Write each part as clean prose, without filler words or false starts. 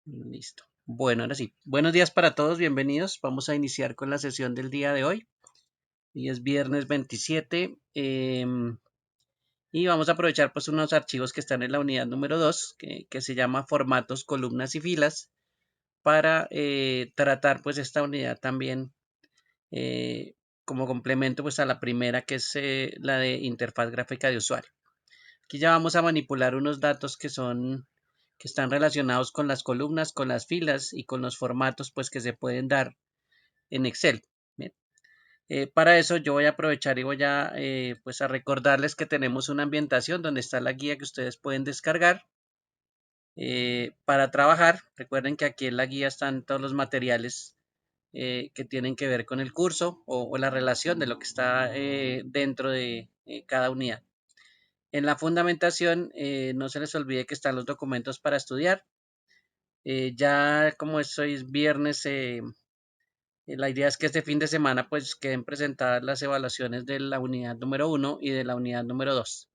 Listo. Bueno, ahora sí. Buenos días para todos, bienvenidos. Vamos a iniciar con la sesión del día de hoy. Hoy es viernes 27 y vamos a aprovechar pues unos archivos que están en la unidad número 2 que se llama formatos, columnas y filas para tratar pues esta unidad también eh, como complemento pues a la primera que es la de interfaz gráfica de usuario. Aquí ya vamos a manipular unos datos que están relacionados con las columnas, con las filas y con los formatos pues que se pueden dar en Excel. Bien. Para eso yo voy a aprovechar y voy a pues a recordarles que tenemos una ambientación donde está la guía que ustedes pueden descargar para trabajar. Recuerden que aquí en la guía están todos los materiales que tienen que ver con el curso o la relación de lo que está dentro de cada unidad. En la fundamentación, no se les olvide que están los documentos para estudiar. Ya como hoy es viernes, la idea es que este fin de semana pues queden presentadas las evaluaciones de la unidad número 1 y de la unidad número 2.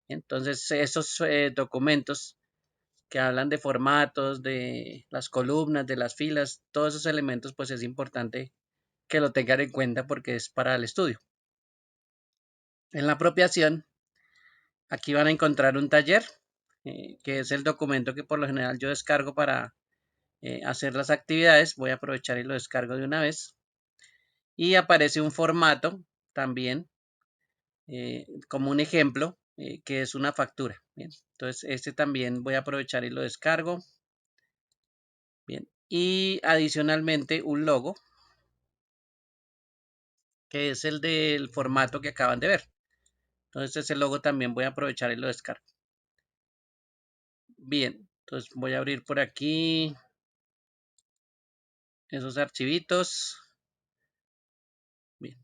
Entonces, esos documentos que hablan de formatos, de las columnas, de las filas, todos esos elementos, pues es importante que lo tengan en cuenta porque es para el estudio. En la apropiación, aquí van a encontrar un taller, que es el documento que por lo general yo descargo para hacer las actividades. Voy a aprovechar y lo descargo de una vez. Y aparece un formato también como un ejemplo que es una factura. Bien, entonces este también voy a aprovechar y lo descargo. Bien, y adicionalmente un logo que es el del formato que acaban de ver. Entonces ese logo también voy a aprovechar y lo descargo. Bien, entonces voy a abrir por aquí esos archivitos. Bien.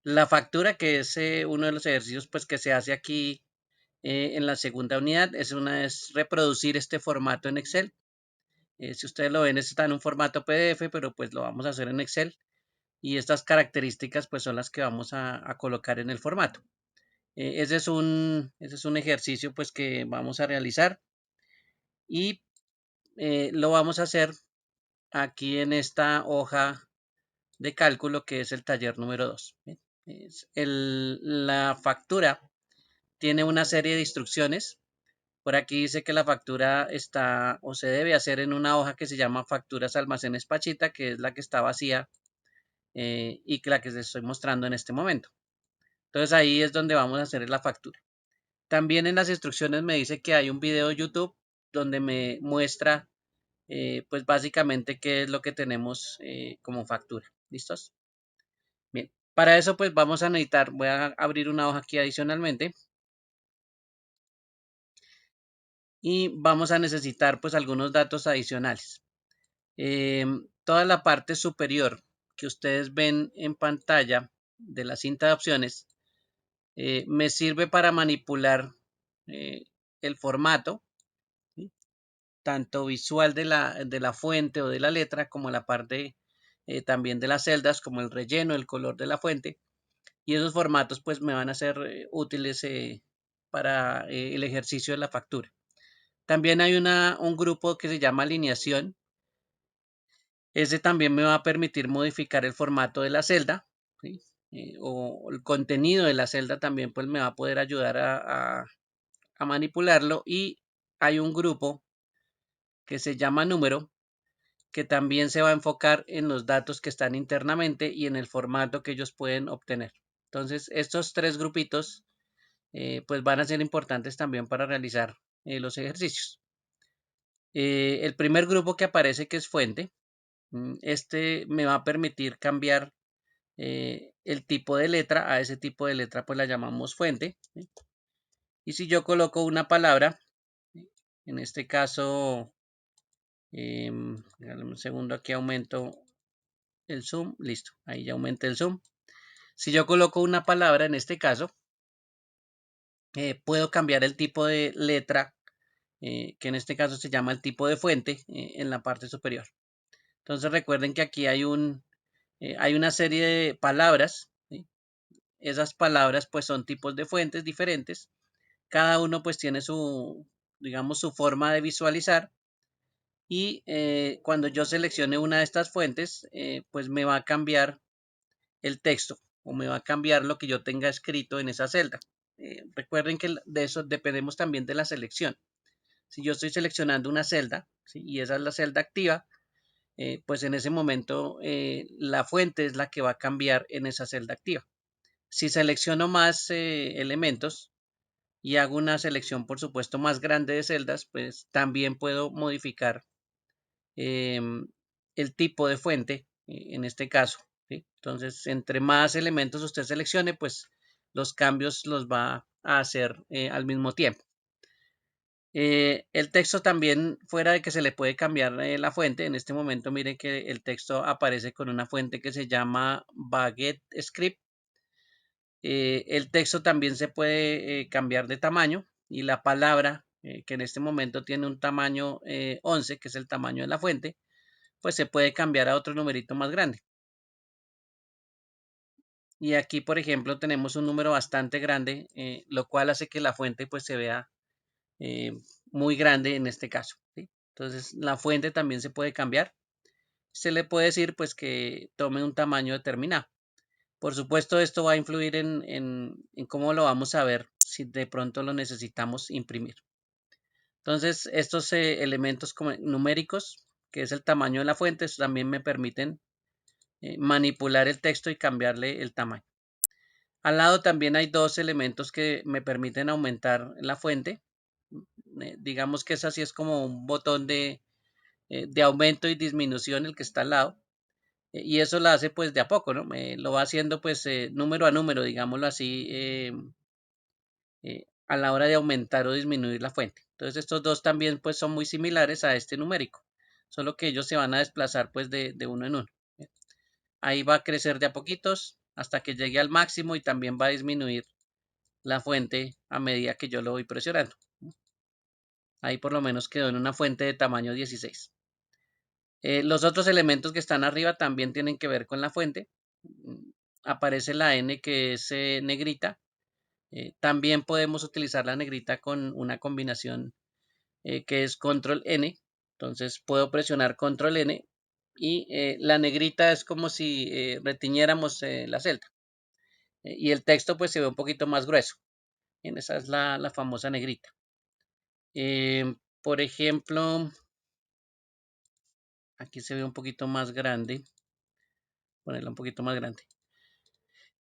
La factura, que es uno de los ejercicios pues, que se hace aquí en la segunda unidad, es reproducir este formato en Excel. Si ustedes lo ven, está en un formato PDF, pero pues lo vamos a hacer en Excel. Y estas características pues son las que vamos a colocar en el formato. Ese es un ejercicio pues que vamos a realizar y lo vamos a hacer aquí en esta hoja de cálculo que es el taller número 2. La factura tiene una serie de instrucciones. Por aquí dice que la factura está o se debe hacer en una hoja que se llama facturas almacenes Pachita, que es la que está vacía y que la que les estoy mostrando en este momento. Entonces ahí es donde vamos a hacer la factura. También en las instrucciones me dice que hay un video de YouTube donde me muestra pues básicamente qué es lo que tenemos como factura. ¿Listos? Bien, para eso pues vamos a necesitar, voy a abrir una hoja aquí adicionalmente y vamos a necesitar pues algunos datos adicionales. Toda la parte superior que ustedes ven en pantalla de la cinta de opciones me sirve para manipular eh, el formato, ¿sí? Tanto visual de la fuente o de la letra como la parte también de las celdas, como el relleno, el color de la fuente. Y esos formatos pues me van a ser útiles para el ejercicio de la factura. También hay un grupo que se llama alineación. Ese también me va a permitir modificar el formato de la celda, ¿sí? O el contenido de la celda también pues me va a poder ayudar a manipularlo. Y hay un grupo que se llama número que también se va a enfocar en los datos que están internamente y en el formato que ellos pueden obtener. Entonces estos tres grupitos pues van a ser importantes también para realizar los ejercicios. El primer grupo que aparece que es fuente, este me va a permitir cambiar el tipo de letra. A ese tipo de letra pues la llamamos fuente, ¿sí? Y si yo coloco una palabra, en este caso, un segundo, aquí aumento el zoom, listo, ahí ya aumenté el zoom. Si yo coloco una palabra en este caso, puedo cambiar el tipo de letra, que en este caso se llama el tipo de fuente, en la parte superior. Entonces recuerden que aquí hay una serie de palabras, ¿sí? Esas palabras pues son tipos de fuentes diferentes. Cada uno pues tiene su, digamos, su forma de visualizar. y cuando yo seleccione una de estas fuentes, pues me va a cambiar el texto o me va a cambiar lo que yo tenga escrito en esa celda. Recuerden que de eso dependemos también de la selección. Si yo estoy seleccionando una celda, ¿sí? Y esa es la celda activa, pues en ese momento la fuente es la que va a cambiar en esa celda activa. Si selecciono más elementos y hago una selección, por supuesto, más grande de celdas, pues también puedo modificar el tipo de fuente en este caso, ¿sí? Entonces, entre más elementos usted seleccione, pues los cambios los va a hacer al mismo tiempo. El texto también, fuera de que se le puede cambiar la fuente, en este momento mire que el texto aparece con una fuente que se llama Baguette Script. El texto también se puede cambiar de tamaño y la palabra, que en este momento tiene un tamaño 11, que es el tamaño de la fuente, pues se puede cambiar a otro numerito más grande. Y aquí, por ejemplo, tenemos un número bastante grande, lo cual hace que la fuente pues se vea eh, muy grande en este caso, ¿sí? Entonces, la fuente también se puede cambiar. Se le puede decir pues que tome un tamaño determinado. Por supuesto, esto va a influir en cómo lo vamos a ver si de pronto lo necesitamos imprimir. Entonces, estos elementos como numéricos, que es el tamaño de la fuente, también me permiten manipular el texto y cambiarle el tamaño. Al lado también hay dos elementos que me permiten aumentar la fuente. Digamos que es así, es como un botón de aumento y disminución el que está al lado. Y eso lo hace pues de a poco, ¿no? Lo va haciendo pues número a número, digámoslo así, a la hora de aumentar o disminuir la fuente. Entonces estos dos también pues son muy similares a este numérico, solo que ellos se van a desplazar pues de uno en uno. Ahí va a crecer de a poquitos hasta que llegue al máximo y también va a disminuir la fuente a medida que yo lo voy presionando. Ahí por lo menos quedó en una fuente de tamaño 16. Los otros elementos que están arriba también tienen que ver con la fuente. Aparece la N que es negrita. También podemos utilizar la negrita con una combinación que es control N. Entonces puedo presionar control N y la negrita es como si retiñéramos la celda. Y el texto pues se ve un poquito más grueso. Bien, esa es la famosa negrita. Por ejemplo, aquí se ve un poquito más grande. Ponerla un poquito más grande.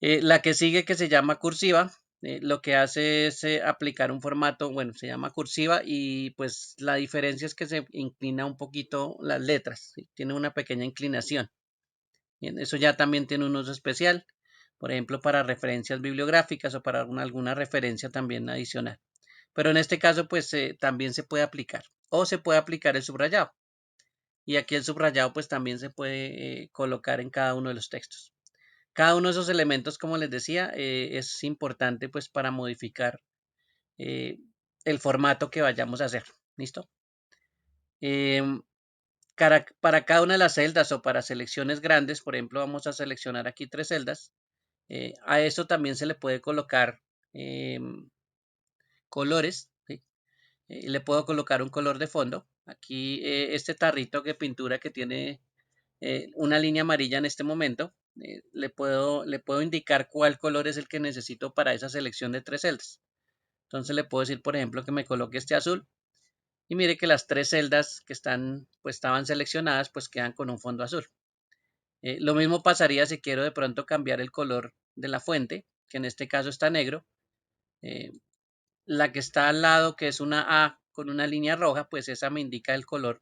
La que sigue, que se llama cursiva, lo que hace es aplicar un formato, bueno, se llama cursiva y pues la diferencia es que se inclina un poquito las letras, ¿sí? Tiene una pequeña inclinación. Bien, eso ya también tiene un uso especial, por ejemplo, para referencias bibliográficas o para alguna referencia también adicional. Pero en este caso, pues también se puede aplicar o se puede aplicar el subrayado. Y aquí el subrayado pues también se puede colocar en cada uno de los textos. Cada uno de esos elementos, como les decía, es importante pues para modificar eh, el formato que vayamos a hacer. ¿Listo? Em, para cada una de las celdas o para selecciones grandes, por ejemplo, vamos a seleccionar aquí 3 celdas. A eso también se le puede colocar colores, ¿sí? Le puedo colocar un color de fondo. Aquí este tarrito de pintura que tiene una línea amarilla en este momento, le puedo indicar cuál color es el que necesito para esa selección de 3 celdas. Entonces le puedo decir, por ejemplo, que me coloque este azul y mire que las 3 celdas que estaban seleccionadas, pues quedan con un fondo azul. Lo mismo pasaría si quiero de pronto cambiar el color de la fuente, que en este caso está negro. Eh, la que está al lado, que es una A con una línea roja, pues esa me indica el color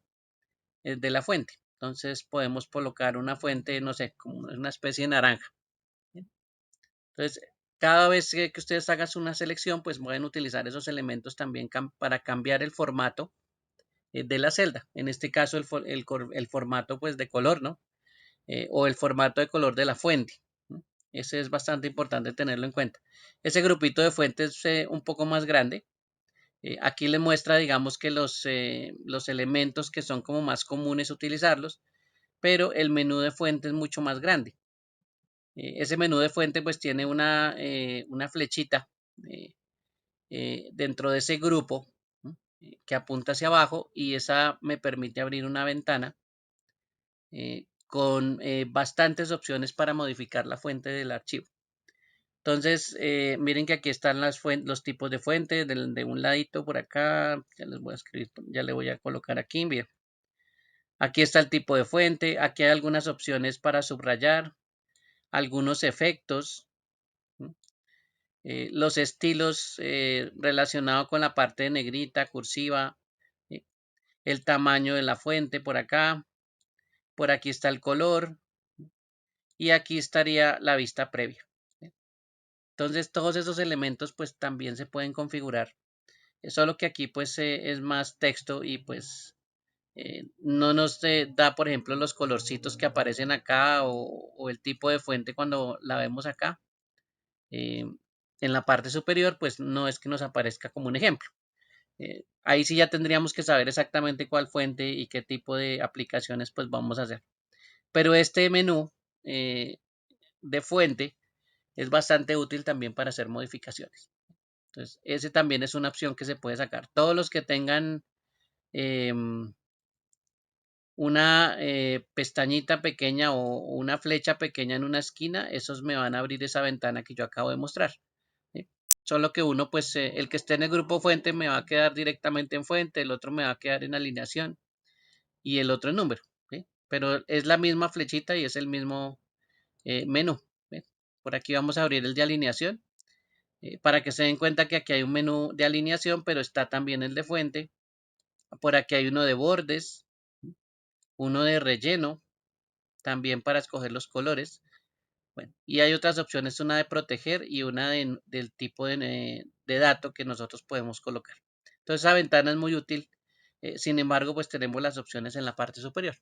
de la fuente. Entonces podemos colocar una fuente, no sé, como una especie de naranja. Entonces, cada vez que ustedes hagan una selección, pues pueden utilizar esos elementos también para cambiar el formato de la celda. En este caso, el formato pues de color, ¿no? O el formato de color de la fuente, ¿no? Ese es bastante importante tenerlo en cuenta. Ese grupito de fuentes es un poco más grande. Aquí le muestra, digamos, que los elementos que son como más comunes utilizarlos, pero el menú de fuente es mucho más grande. Ese menú de fuente pues tiene una flechita dentro de ese grupo, ¿no? que apunta hacia abajo y esa me permite abrir una ventana con bastantes opciones para modificar la fuente del archivo. Entonces, miren que aquí están los tipos de fuente, de un ladito por acá, ya les voy a escribir, ya le voy a colocar aquí, bien. Aquí está el tipo de fuente, aquí hay algunas opciones para subrayar, algunos efectos, los estilos relacionados con la parte de negrita, cursiva, eh, el tamaño de la fuente por aquí está el color y aquí estaría la vista previa. Entonces todos esos elementos pues también se pueden configurar, solo que aquí pues es más texto y pues no nos da por ejemplo los colorcitos que aparecen acá o el tipo de fuente cuando la vemos acá. En la parte superior pues no es que nos aparezca como un ejemplo. Ahí sí ya tendríamos que saber exactamente cuál fuente y qué tipo de aplicaciones pues vamos a hacer. Pero este menú de fuente es bastante útil también para hacer modificaciones. Entonces, ese también es una opción que se puede sacar. Todos los que tengan una pestañita pequeña o una flecha pequeña en una esquina, esos me van a abrir esa ventana que yo acabo de mostrar. ¿Sí? Solo que uno, pues el que esté en el grupo fuente me va a quedar directamente en fuente, el otro me va a quedar en alineación y el otro en número. ¿Sí? Pero es la misma flechita y es el mismo menú. ¿Sí? Por aquí vamos a abrir el de alineación para que se den cuenta que aquí hay un menú de alineación, pero está también el de fuente. Por aquí hay uno de bordes, uno de relleno, también para escoger los colores. Bueno, y hay otras opciones, una de proteger y una del tipo de dato que nosotros podemos colocar. Entonces esa ventana es muy útil. Sin embargo, pues tenemos las opciones en la parte superior.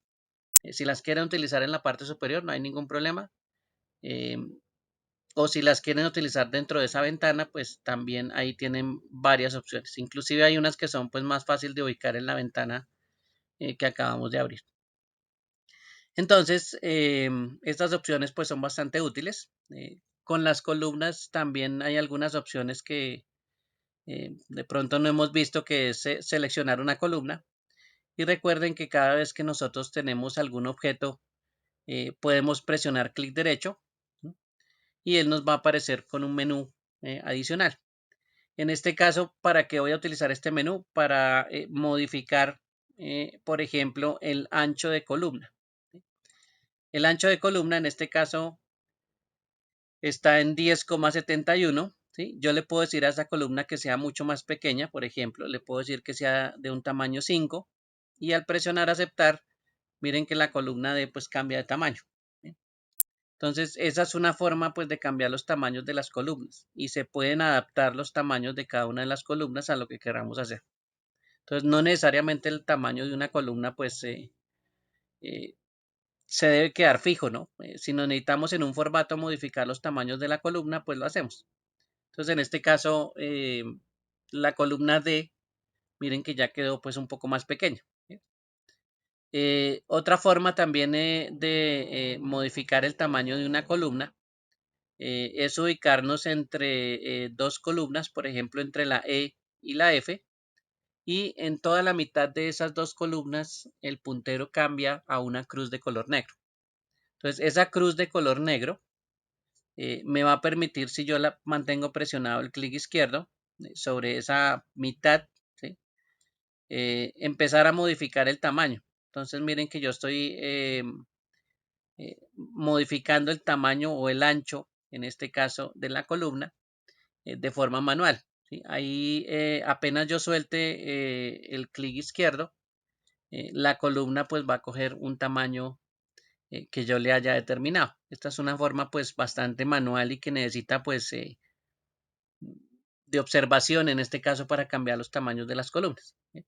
Si las quieren utilizar en la parte superior, no hay ningún problema. Eh, o si las quieren utilizar dentro de esa ventana, pues también ahí tienen varias opciones. Inclusive hay unas que son pues más fácil de ubicar en la ventana que acabamos de abrir. Entonces, estas opciones pues son bastante útiles. Con las columnas también hay algunas opciones que de pronto no hemos visto, que es seleccionar una columna. Y recuerden que cada vez que nosotros tenemos algún objeto, podemos presionar clic derecho, ¿sí? Y él nos va a aparecer con un menú adicional. En este caso, ¿para qué voy a utilizar este menú? Para modificar, por ejemplo, el ancho de columna. El ancho de columna en este caso está en 10,71. ¿Sí? Yo le puedo decir a esa columna que sea mucho más pequeña, por ejemplo, le puedo decir que sea de un tamaño 5 y al presionar aceptar, miren que la columna D pues cambia de tamaño. ¿Sí? Entonces, esa es una forma pues de cambiar los tamaños de las columnas y se pueden adaptar los tamaños de cada una de las columnas a lo que queramos hacer. Entonces, no necesariamente el tamaño de una columna pues eh, se debe quedar fijo, ¿no? Si nos necesitamos en un formato modificar los tamaños de la columna, pues lo hacemos. Entonces, en este caso, la columna D, miren que ya quedó pues un poco más pequeña. ¿Sí? Otra forma también de modificar el tamaño de una columna es ubicarnos entre dos columnas, por ejemplo, entre la E y la F, y en toda la mitad de esas dos columnas el puntero cambia a una cruz de color negro. Entonces, esa cruz de color negro me va a permitir, si yo la mantengo presionado el clic izquierdo sobre esa mitad, ¿sí? Empezar a modificar el tamaño. Entonces miren que yo estoy modificando el tamaño o el ancho, en este caso, de la columna de forma manual. ¿Sí? Ahí apenas yo suelte el clic izquierdo, la columna pues va a coger un tamaño que yo le haya determinado. Esta es una forma pues bastante manual y que necesita pues de observación en este caso para cambiar los tamaños de las columnas. ¿Sí?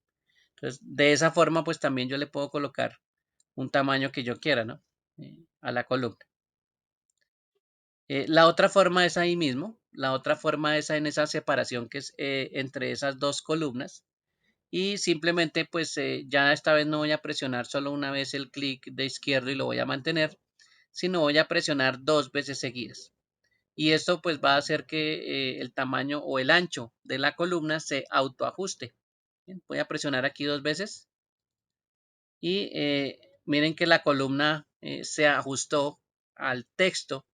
Entonces, de esa forma pues también yo le puedo colocar un tamaño que yo quiera, ¿no? A la columna. La otra forma es ahí mismo, la otra forma es en esa separación que es entre esas dos columnas y simplemente pues ya esta vez no voy a presionar solo una vez el clic de izquierdo y lo voy a mantener, sino voy a presionar dos veces seguidas. Y esto pues va a hacer que el tamaño o el ancho de la columna se autoajuste. Bien, voy a presionar aquí 2 veces y miren que la columna se ajustó al texto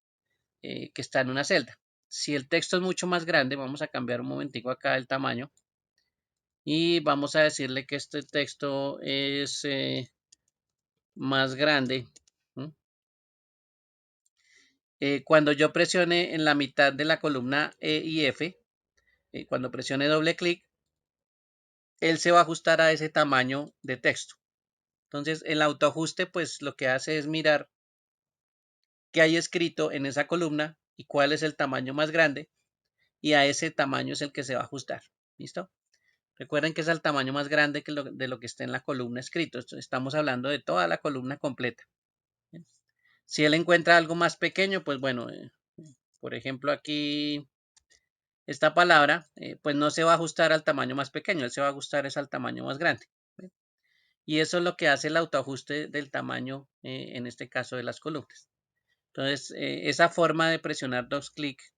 que está en una celda. Si el texto es mucho más grande, vamos a cambiar un momentico acá el tamaño y vamos a decirle que este texto es más grande. Cuando yo presione en la mitad de la columna E y F, cuando presione doble clic, él se va a ajustar a ese tamaño de texto. Entonces, el autoajuste, pues lo que hace es mirar qué hay escrito en esa columna y cuál es el tamaño más grande, y a ese tamaño es el que se va a ajustar. ¿Listo? Recuerden que es el tamaño más grande que de lo que está en la columna escrito. Estamos hablando de toda la columna completa. ¿Bien? Si él encuentra algo más pequeño, pues bueno, por ejemplo aquí esta palabra, pues no se va a ajustar al tamaño más pequeño, él se va a ajustar es al tamaño más grande. ¿Bien? Y eso es lo que hace el autoajuste del tamaño, en este caso de las columnas. Entonces, esa forma de presionar dos clics,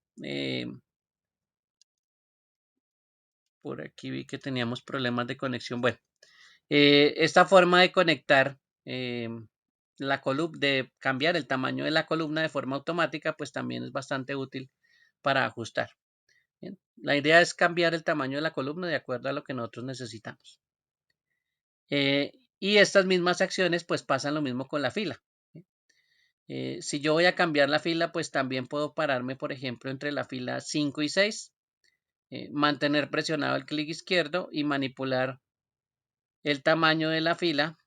por aquí vi que teníamos problemas de conexión. Bueno, esta forma de conectar la columna, de cambiar el tamaño de la columna de forma automática, pues también es bastante útil para ajustar. Bien, la idea es cambiar el tamaño de la columna de acuerdo a lo que nosotros necesitamos. Y estas mismas acciones pues pasan lo mismo con la fila. Si yo voy a cambiar la fila, pues también puedo pararme, por ejemplo, entre la fila 5 y 6, mantener presionado el clic izquierdo y manipular el tamaño de la fila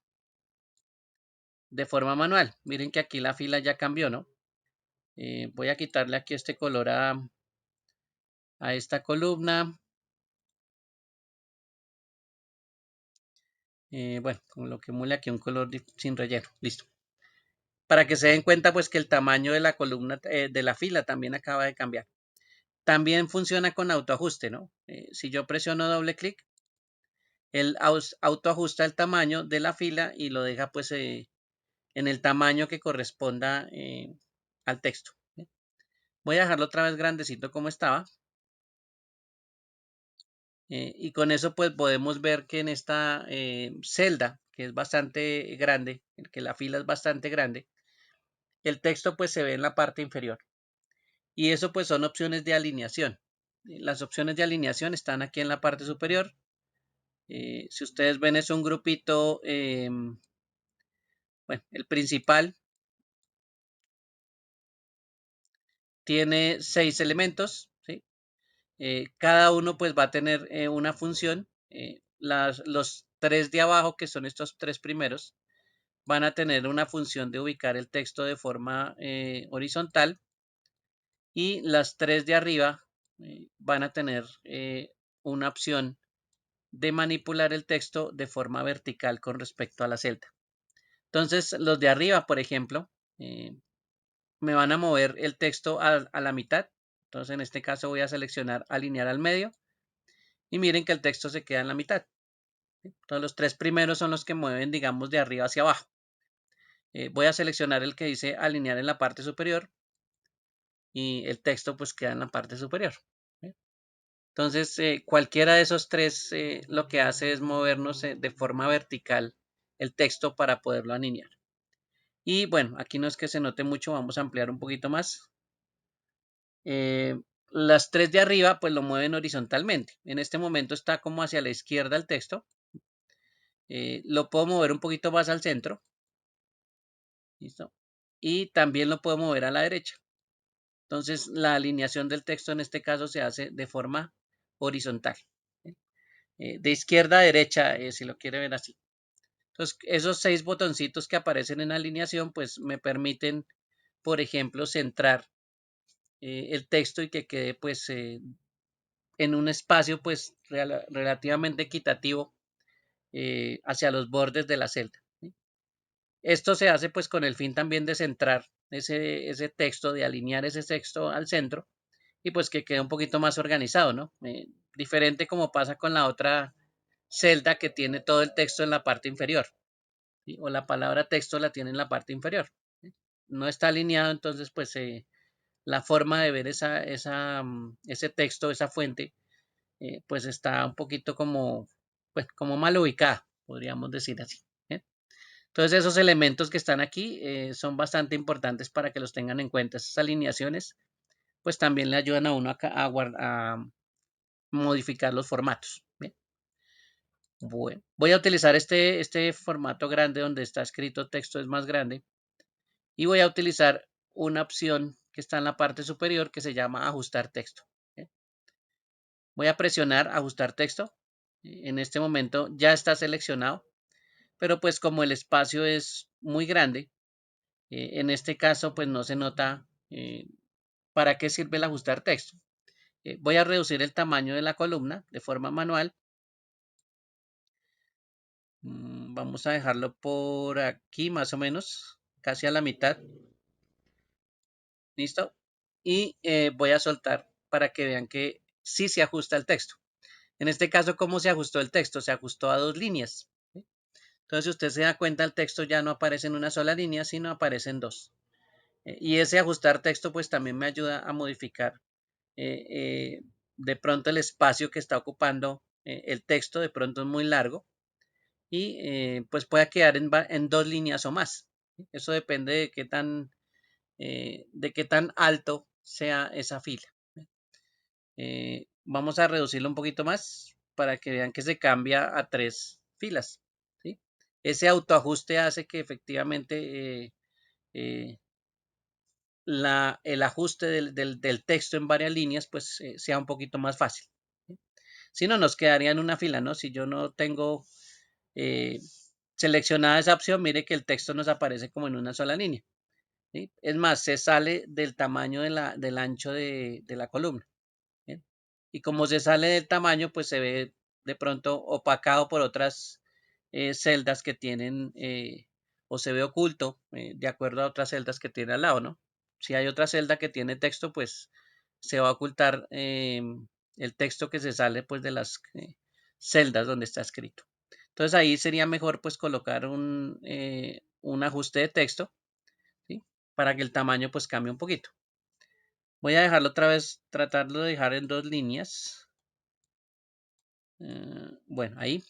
de forma manual. Miren que aquí la fila ya cambió, ¿no? Voy a quitarle aquí este color a esta columna. Bueno, coloquémosle aquí un color sin relleno. Listo. Para que se den cuenta pues que el tamaño de la columna, de la fila también acaba de cambiar. También funciona con autoajuste, ¿no? Si yo presiono doble clic, él autoajusta el tamaño de la fila y lo deja pues en el tamaño que corresponda al texto. ¿Bien? Voy a dejarlo otra vez grandecito como estaba. Y con eso pues podemos ver que en esta celda, que es bastante grande, que la fila es bastante grande, el texto pues se ve en la parte inferior. Y eso pues son opciones de alineación. Las opciones de alineación están aquí en la parte superior. Si ustedes ven es un grupito, bueno, el principal tiene 6 elementos, ¿sí? Cada uno pues va a tener una función. Los 3 de abajo, que son estos 3 primeros, van a tener una función de ubicar el texto de forma horizontal, y las 3 de arriba van a tener una opción de manipular el texto de forma vertical con respecto a la celda. Entonces, los de arriba, por ejemplo, me van a mover el texto a la mitad. Entonces, en este caso voy a seleccionar alinear al medio y miren que el texto se queda en la mitad. Entonces, los 3 primeros son los que mueven, digamos, de arriba hacia abajo. Voy a seleccionar el que dice alinear en la parte superior y el texto pues queda en la parte superior. Entonces, cualquiera de esos 3 lo que hace es movernos de forma vertical el texto para poderlo alinear. Y bueno, aquí no es que se note mucho, vamos a ampliar un poquito más. Las 3 de arriba pues lo mueven horizontalmente. En este momento está como hacia la izquierda el texto. Lo puedo mover un poquito más al centro. ¿Listo? Y también lo puedo mover a la derecha. Entonces, la alineación del texto en este caso se hace de forma horizontal. De izquierda a derecha, si lo quiere ver así. Entonces, esos 6 botoncitos que aparecen en alineación, pues me permiten, por ejemplo, centrar el texto y que quede pues en un espacio pues relativamente equitativo hacia los bordes de la celda. ¿Sí? Esto se hace pues con el fin también de centrar ese texto, de alinear ese texto al centro y pues que quede un poquito más organizado, ¿no? Diferente como pasa con la otra celda que tiene todo el texto en la parte inferior, ¿sí? O la palabra texto la tiene en la parte inferior. ¿Sí? No está alineado, entonces pues la forma de ver ese texto, esa fuente, pues está un poquito como pues como mal ubicada, podríamos decir así. ¿Bien? Entonces esos elementos que están aquí son bastante importantes para que los tengan en cuenta. Esas alineaciones pues también le ayudan a uno a modificar los formatos. ¿Bien? Bueno, voy a utilizar este formato grande donde está escrito texto es más grande y voy a utilizar una opción que está en la parte superior que se llama ajustar texto. ¿Bien? Voy a presionar ajustar texto. En este momento ya está seleccionado, pero pues como el espacio es muy grande, en este caso pues no se nota para qué sirve el ajustar texto. Voy a reducir el tamaño de la columna de forma manual. Vamos a dejarlo por aquí más o menos, casi a la mitad. ¿Listo? Y voy a soltar para que vean que sí se ajusta el texto. En este caso, ¿cómo se ajustó el texto? Se ajustó a 2 líneas. ¿Sí? Entonces, si usted se da cuenta, el texto ya no aparece en una sola línea, sino aparece en 2. Y ese ajustar texto, pues también me ayuda a modificar eh, eh, de pronto el espacio que está ocupando el texto, de pronto es muy largo y pues pueda quedar en 2 líneas o más. Eso depende de qué tan alto sea esa fila. Vamos a reducirlo un poquito más para que vean que se cambia a 3 filas. ¿Sí? Ese autoajuste hace que efectivamente eh, el ajuste del texto en varias líneas pues sea un poquito más fácil. ¿Sí? Si no, nos quedaría en una fila, ¿no? Si yo no tengo eh, seleccionada esa opción, mire que el texto nos aparece como en una sola línea. ¿Sí? Es más, se sale del tamaño del ancho de la columna. ¿Bien? Y como se sale del tamaño, pues se ve de pronto opacado por otras celdas que tienen o se ve oculto de acuerdo a otras celdas que tiene al lado, ¿no? Si hay otra celda que tiene texto, pues se va a ocultar el texto que se sale pues de las celdas donde está escrito. Entonces ahí sería mejor pues colocar un ajuste de texto, ¿sí? Para que el tamaño pues cambie un poquito. Voy a dejarlo otra vez, tratarlo de dejar en 2 líneas. Bueno, ahí.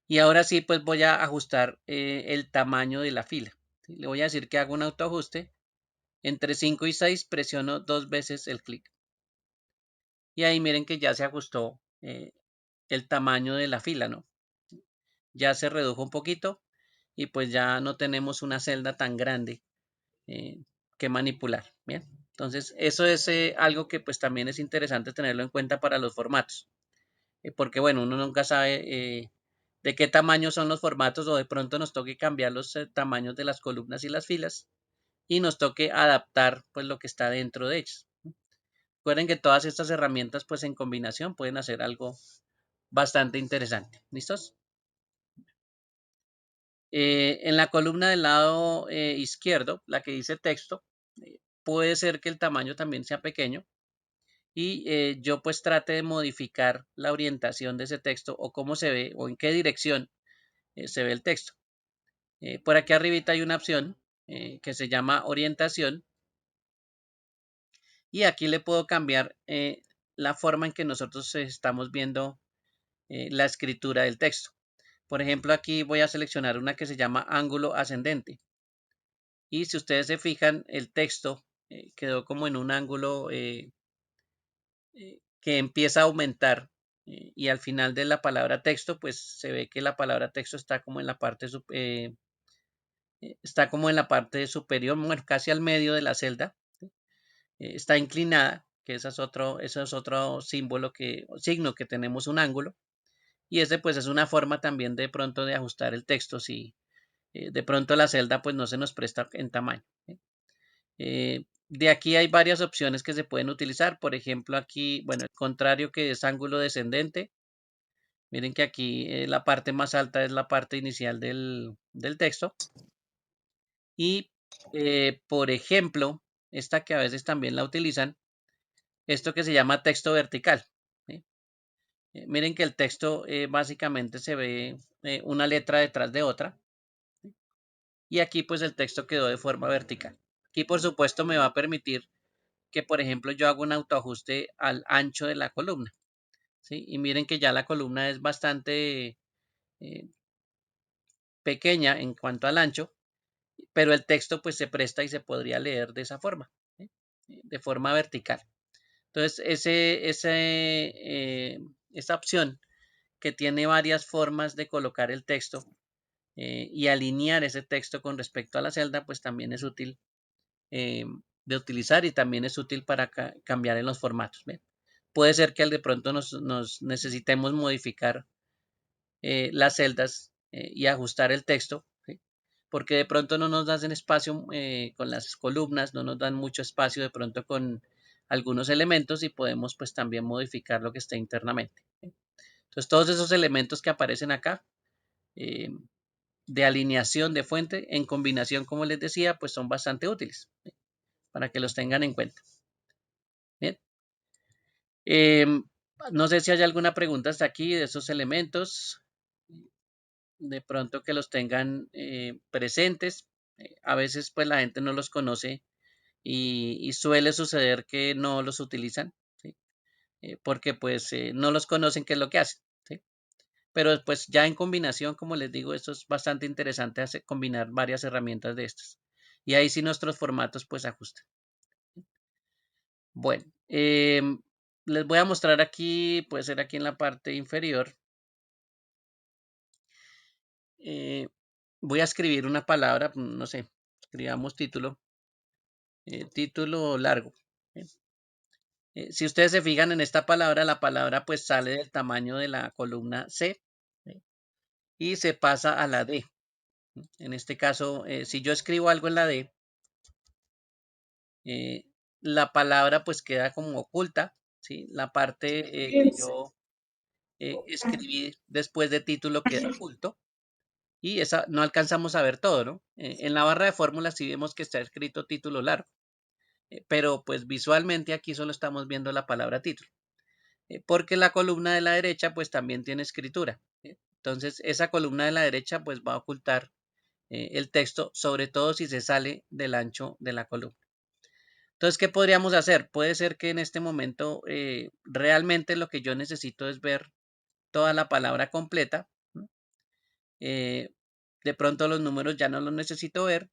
Y ahora sí, pues voy a ajustar el tamaño de la fila. ¿Sí? Le voy a decir que hago un autoajuste. Entre 5 y 6 presiono 2 veces el clic. Y ahí miren que ya se ajustó el tamaño de la fila, ¿no? Ya se redujo un poquito y pues ya no tenemos una celda tan grande eh, que manipular. Bien, entonces eso es algo que pues también es interesante tenerlo en cuenta para los formatos. Porque bueno, uno nunca sabe de qué tamaño son los formatos o de pronto nos toque cambiar los tamaños de las columnas y las filas y nos toque adaptar pues lo que está dentro de ellas. Recuerden que todas estas herramientas pues en combinación pueden hacer algo bastante interesante. ¿Listos? En la columna del lado izquierdo, la que dice texto, puede ser que el tamaño también sea pequeño y yo pues trate de modificar la orientación de ese texto o cómo se ve o en qué dirección se ve el texto. Por aquí arribita hay una opción que se llama orientación y aquí le puedo cambiar la forma en que nosotros estamos viendo la escritura del texto. Por ejemplo, aquí voy a seleccionar una que se llama ángulo ascendente y si ustedes se fijan, el texto quedó como en un ángulo que empieza a aumentar y al final de la palabra texto, pues se ve que la palabra texto está como en la parte superior, bueno, casi al medio de la celda, ¿sí? Está inclinada, que eso es otro signo que tenemos un ángulo, y ese pues es una forma también de pronto de ajustar el texto, si de pronto la celda pues no se nos presta en tamaño. ¿Sí? De aquí hay varias opciones que se pueden utilizar, por ejemplo aquí, bueno, el contrario que es ángulo descendente, miren que aquí la parte más alta es la parte inicial del texto, y, por ejemplo, esta que a veces también la utilizan, esto que se llama texto vertical. ¿Sí? Miren que el texto básicamente se ve una letra detrás de otra. ¿Sí? Y aquí pues el texto quedó de forma vertical. Aquí por supuesto me va a permitir que por ejemplo yo haga un autoajuste al ancho de la columna. ¿Sí? Y miren que ya la columna es bastante pequeña en cuanto al ancho, pero el texto pues se presta y se podría leer de esa forma, ¿sí? De forma vertical. Entonces, esa opción que tiene varias formas de colocar el texto y alinear ese texto con respecto a la celda, pues también es útil de utilizar y también es útil para cambiar en los formatos. ¿Ven? Puede ser que de pronto nos necesitemos modificar las celdas y ajustar el texto, ¿sí? Porque de pronto no nos dan espacio con las columnas, no nos dan mucho espacio de pronto con algunos elementos y podemos pues también modificar lo que está internamente. ¿Sí? Entonces todos esos elementos que aparecen acá eh, de alineación de fuente en combinación, como les decía, pues son bastante útiles, ¿sí? Para que los tengan en cuenta. Bien. No sé si hay alguna pregunta hasta aquí de esos elementos, de pronto que los tengan presentes. A veces pues la gente no los conoce y suele suceder que no los utilizan, ¿sí? Porque pues no los conocen qué es lo que hacen, ¿sí? Pero pues ya en combinación, como les digo, esto es bastante interesante combinar varias herramientas de estas. Y ahí sí nuestros formatos pues ajustan. Bueno, les voy a mostrar aquí, puede ser aquí en la parte inferior. Voy a escribir una palabra, no sé, escribamos título, título largo. Si ustedes se fijan en esta palabra, la palabra pues sale del tamaño de la columna C, ¿sí? Y se pasa a la D. En este caso, si yo escribo algo en la D, eh, la palabra pues queda como oculta, ¿sí? La parte que yo escribí después de título queda oculto y esa no alcanzamos a ver todo, ¿no? En la barra de fórmulas sí vemos que está escrito título largo, pero pues visualmente aquí solo estamos viendo la palabra título, porque la columna de la derecha pues también tiene escritura. Entonces esa columna de la derecha pues va a ocultar el texto, sobre todo si se sale del ancho de la columna. Entonces, ¿qué podríamos hacer? Puede ser que en este momento realmente lo que yo necesito es ver toda la palabra completa. Eh, de pronto los números ya no los necesito ver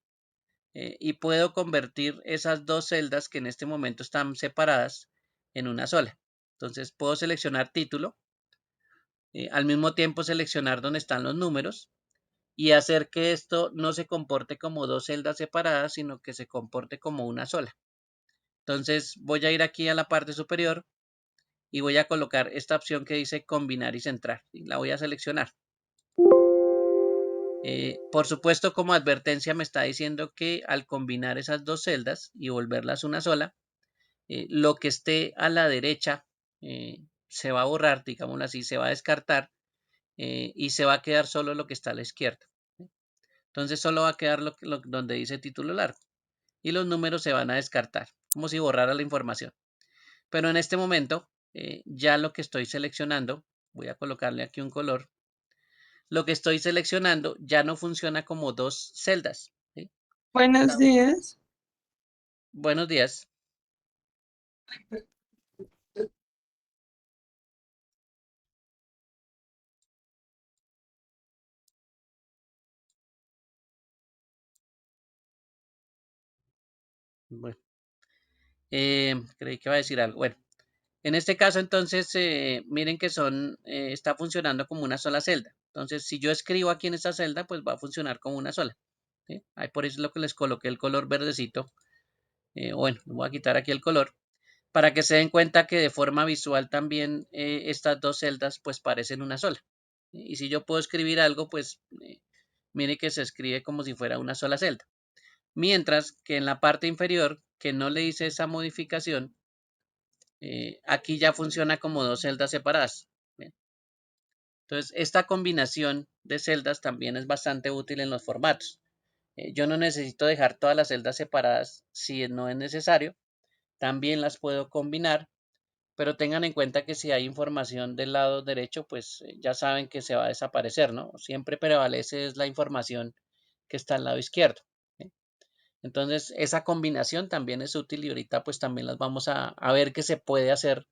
y puedo convertir esas dos celdas que en este momento están separadas en una sola. Entonces puedo seleccionar título, al mismo tiempo seleccionar dónde están los números y hacer que esto no se comporte como dos celdas separadas, sino que se comporte como una sola. Entonces voy a ir aquí a la parte superior y voy a colocar esta opción que dice combinar y centrar. Y la voy a seleccionar. Por supuesto, como advertencia me está diciendo que al combinar esas dos celdas y volverlas una sola, lo que esté a la derecha se va a borrar, digámoslo así, se va a descartar y se va a quedar solo lo que está a la izquierda. Entonces solo va a quedar donde dice título largo y los números se van a descartar, como si borrara la información. Pero en este momento, ya lo que estoy seleccionando, voy a colocarle aquí un color, lo que estoy seleccionando ya no funciona como dos celdas, ¿sí? Buenos días. Buenos días. Bueno, creí que iba a decir algo. Bueno, en este caso entonces, miren que está funcionando como una sola celda. Entonces, si yo escribo aquí en esta celda, pues va a funcionar como una sola, ¿sí? Ahí por eso es lo que les coloqué el color verdecito. Bueno, voy a quitar aquí el color para que se den cuenta que de forma visual también estas dos celdas pues parecen una sola. Y si yo puedo escribir algo, pues mire que se escribe como si fuera una sola celda. Mientras que en la parte inferior, que no le hice esa modificación, aquí ya funciona como dos celdas separadas. Bien. Entonces, esta combinación de celdas también es bastante útil en los formatos. Yo no necesito dejar todas las celdas separadas si no es necesario. También las puedo combinar, pero tengan en cuenta que si hay información del lado derecho, pues ya saben que se va a desaparecer, ¿no? Siempre prevalece es la información que está al lado izquierdo. ¿Sí? Entonces, esa combinación también es útil y ahorita pues también las vamos a ver que se puede hacer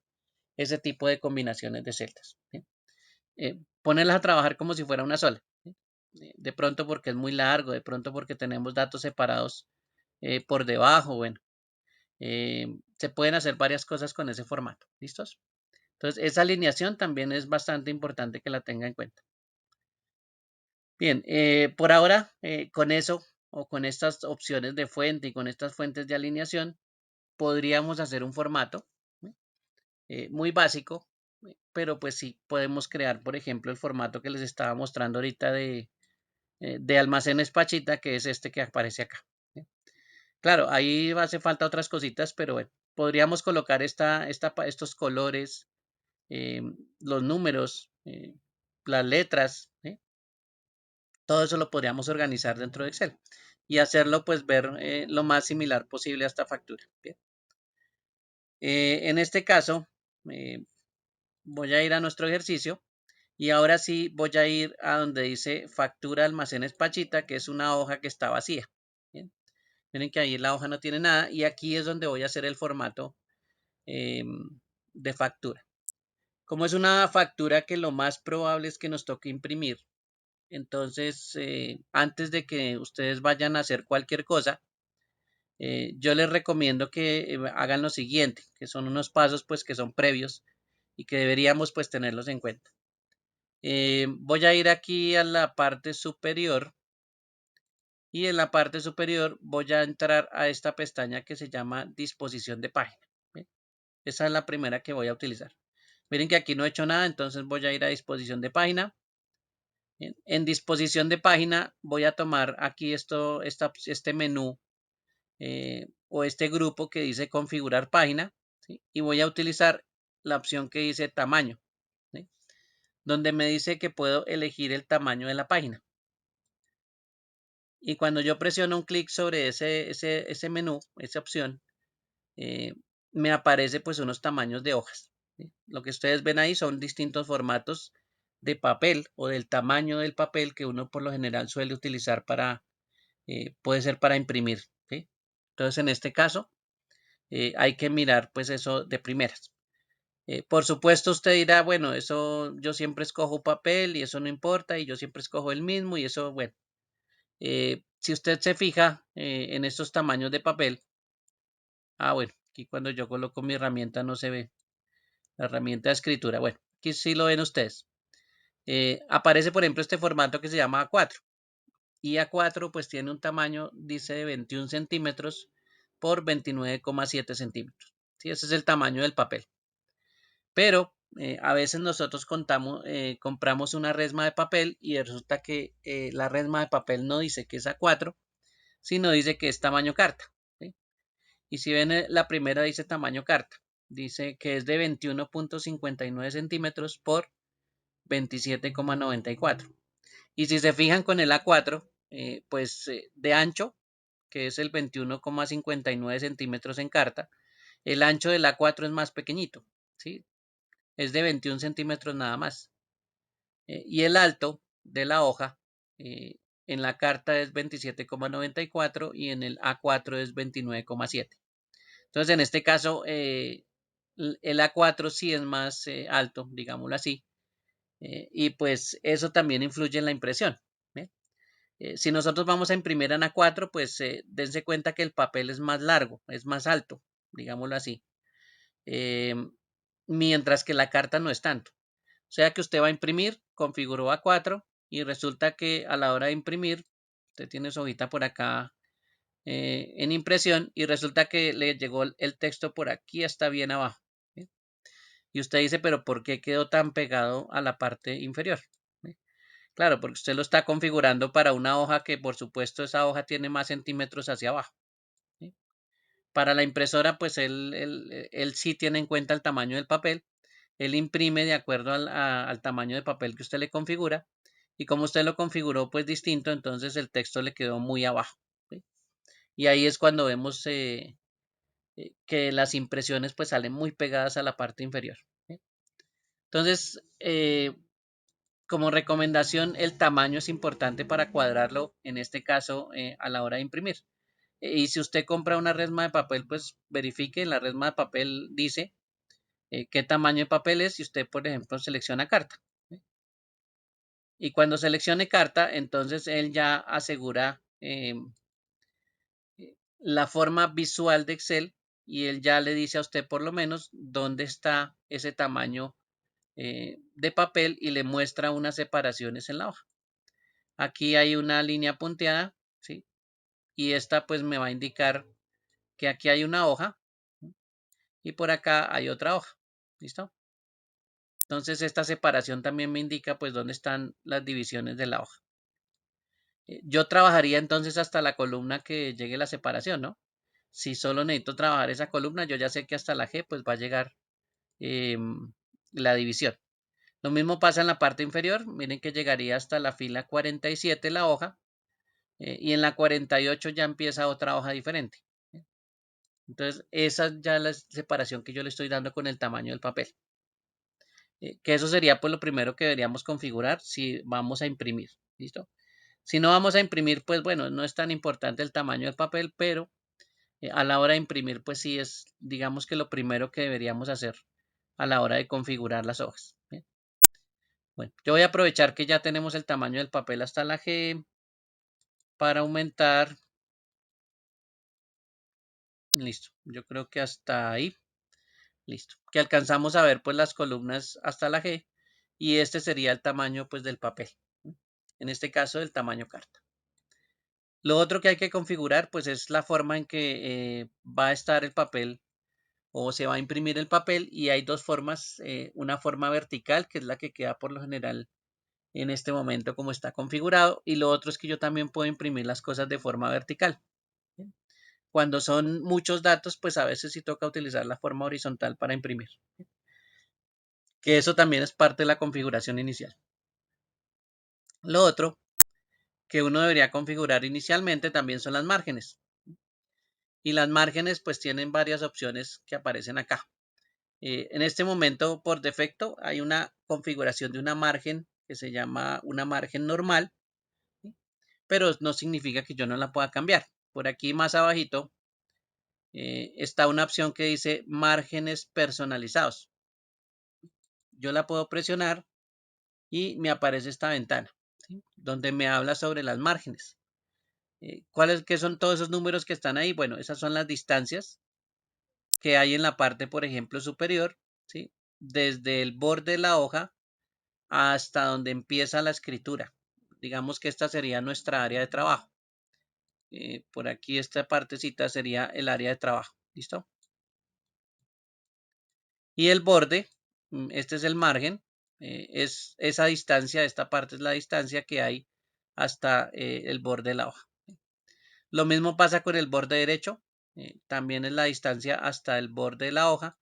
ese tipo de combinaciones de celdas. ¿Sí? ponerlas a trabajar como si fuera una sola. ¿Sí? De pronto porque es muy largo, de pronto porque tenemos datos separados por debajo, bueno, se pueden hacer varias cosas con ese formato. ¿Listos? Entonces, esa alineación también es bastante importante que la tenga en cuenta. Bien, por ahora, con eso o con estas opciones de fuente y con estas fuentes de alineación, podríamos hacer un formato muy básico, pero pues sí, podemos crear, por ejemplo, el formato que les estaba mostrando ahorita de almacenes Pachita, que es este que aparece acá. Claro, ahí hace falta otras cositas, pero bueno, podríamos colocar estos colores, eh, los números, las letras, todo eso lo podríamos organizar dentro de Excel y hacerlo pues ver lo más similar posible a esta factura. Bien. En este caso, eh, voy a ir a nuestro ejercicio y ahora sí voy a ir a donde dice factura almacenes Pachita, que es una hoja que está vacía. Bien. Miren que ahí la hoja no tiene nada y aquí es donde voy a hacer el formato eh, de factura. Como es una factura que lo más probable es que nos toque imprimir, entonces antes de que ustedes vayan a hacer cualquier cosa, yo les recomiendo que hagan lo siguiente, que son unos pasos pues que son previos y que deberíamos pues tenerlos en cuenta. Voy a ir aquí a la parte superior y en la parte superior voy a entrar a esta pestaña que se llama disposición de página. ¿Ven? Esa es la primera que voy a utilizar. Miren que aquí no he hecho nada, entonces voy a ir a disposición de página. Bien. En disposición de página voy a tomar aquí este menú o este grupo que dice configurar página, ¿sí? Y voy a utilizar la opción que dice tamaño, ¿sí? Donde me dice que puedo elegir el tamaño de la página. Y cuando yo presiono un clic sobre ese menú, esa opción, eh, me aparece pues unos tamaños de hojas. ¿Sí? Lo que ustedes ven ahí son distintos formatos de papel o del tamaño del papel que uno por lo general suele utilizar puede ser para imprimir. ¿Sí? Entonces en este caso hay que mirar pues eso de primeras. Por supuesto usted dirá, bueno, eso yo siempre escojo papel y eso no importa y yo siempre escojo el mismo y eso, bueno, si usted se fija en estos tamaños de papel, bueno, aquí cuando yo coloco mi herramienta no se ve la herramienta de escritura, bueno, aquí sí lo ven ustedes. Aparece por ejemplo este formato que se llama A4 y A4 pues tiene un tamaño, dice de 21 centímetros por 29,7 centímetros. ¿Sí? Ese es el tamaño del papel. Pero a veces nosotros compramos una resma de papel y resulta que la resma de papel no dice que es A4, sino dice que es tamaño carta. ¿Sí? Y si ven la primera dice tamaño carta, dice que es de 21,59 centímetros por 27,94. Y si se fijan con el A4, pues de ancho, que es el 21,59 centímetros en carta, el ancho del A4 es más pequeñito, ¿sí? Es de 21 centímetros nada más. Y el alto de la hoja eh, en la carta es 27,94 y en el A4 es 29,7. Entonces, en este caso, el A4 sí es más alto, digámoslo así, y pues eso también influye en la impresión. ¿Ve? Si nosotros vamos a imprimir en A4, pues dense cuenta que el papel es más largo, es más alto, digámoslo así, eh, mientras que la carta no es tanto. O sea que usted va a imprimir, configuró A4 y resulta que a la hora de imprimir, usted tiene su hojita por acá en impresión y resulta que le llegó el texto por aquí hasta bien abajo. ¿Sí? Y usted dice, pero ¿por qué quedó tan pegado a la parte inferior? ¿Sí? Claro, porque usted lo está configurando para una hoja que por supuesto esa hoja tiene más centímetros hacia abajo. ¿Sí? Para la impresora, pues él sí tiene en cuenta el tamaño del papel. Él imprime de acuerdo al tamaño de papel que usted le configura. Y como usted lo configuró pues distinto, entonces el texto le quedó muy abajo. ¿Sí? Y ahí es cuando vemos que las impresiones pues salen muy pegadas a la parte inferior. ¿Sí? Entonces, como recomendación, el tamaño es importante para cuadrarlo, en este caso, a la hora de imprimir. Y si usted compra una resma de papel, pues verifique, en la resma de papel dice qué tamaño de papel es y usted, por ejemplo, selecciona carta. ¿Sí? Y cuando seleccione carta, entonces él ya asegura la forma visual de Excel y él ya le dice a usted por lo menos dónde está ese tamaño de papel y le muestra unas separaciones en la hoja. Aquí hay una línea punteada, ¿sí? Y esta pues me va a indicar que aquí hay una hoja y por acá hay otra hoja. ¿Listo? Entonces esta separación también me indica pues dónde están las divisiones de la hoja. Yo trabajaría entonces hasta la columna que llegue la separación, ¿no? Si solo necesito trabajar esa columna, yo ya sé que hasta la G pues va a llegar eh, la división. Lo mismo pasa en la parte inferior. Miren que llegaría hasta la fila 47 la hoja y en la 48 ya empieza otra hoja diferente. Entonces esa ya es la separación que yo le estoy dando con el tamaño del papel. Que eso sería pues lo primero que deberíamos configurar si vamos a imprimir. ¿Listo? Si no vamos a imprimir, pues bueno, no es tan importante el tamaño del papel, pero a la hora de imprimir, pues sí es, digamos que lo primero que deberíamos hacer a la hora de configurar las hojas. Bien. Bueno, yo voy a aprovechar que ya tenemos el tamaño del papel hasta la G para aumentar. Listo, yo creo que hasta ahí. Listo, que alcanzamos a ver pues las columnas hasta la G y este sería el tamaño pues del papel. En este caso el tamaño carta. Lo otro que hay que configurar pues es la forma en que va a estar el papel o se va a imprimir el papel y hay dos formas, una forma vertical que es la que queda por lo general en este momento como está configurado y lo otro es que yo también puedo imprimir las cosas de forma vertical. Cuando son muchos datos pues a veces sí toca utilizar la forma horizontal para imprimir, que eso también es parte de la configuración inicial. Lo otro que uno debería configurar inicialmente también son las márgenes. Y las márgenes pues tienen varias opciones que aparecen acá. En este momento por defecto hay una configuración de una margen que se llama una margen normal, ¿sí? Pero no significa que yo no la pueda cambiar. Por aquí más abajito está una opción que dice márgenes personalizados. Yo la puedo presionar y me aparece esta ventana, ¿sí? Donde me habla sobre las márgenes. ¿Qué son todos esos números que están ahí? Bueno, esas son las distancias que hay en la parte, por ejemplo, superior, ¿sí? Desde el borde de la hoja hasta donde empieza la escritura. Digamos que esta sería nuestra área de trabajo. Por aquí esta partecita sería el área de trabajo. ¿Listo? Y el borde, este es el margen, es esa distancia, esta parte es la distancia que hay hasta el borde de la hoja. Lo mismo pasa con el borde derecho, también es la distancia hasta el borde de la hoja.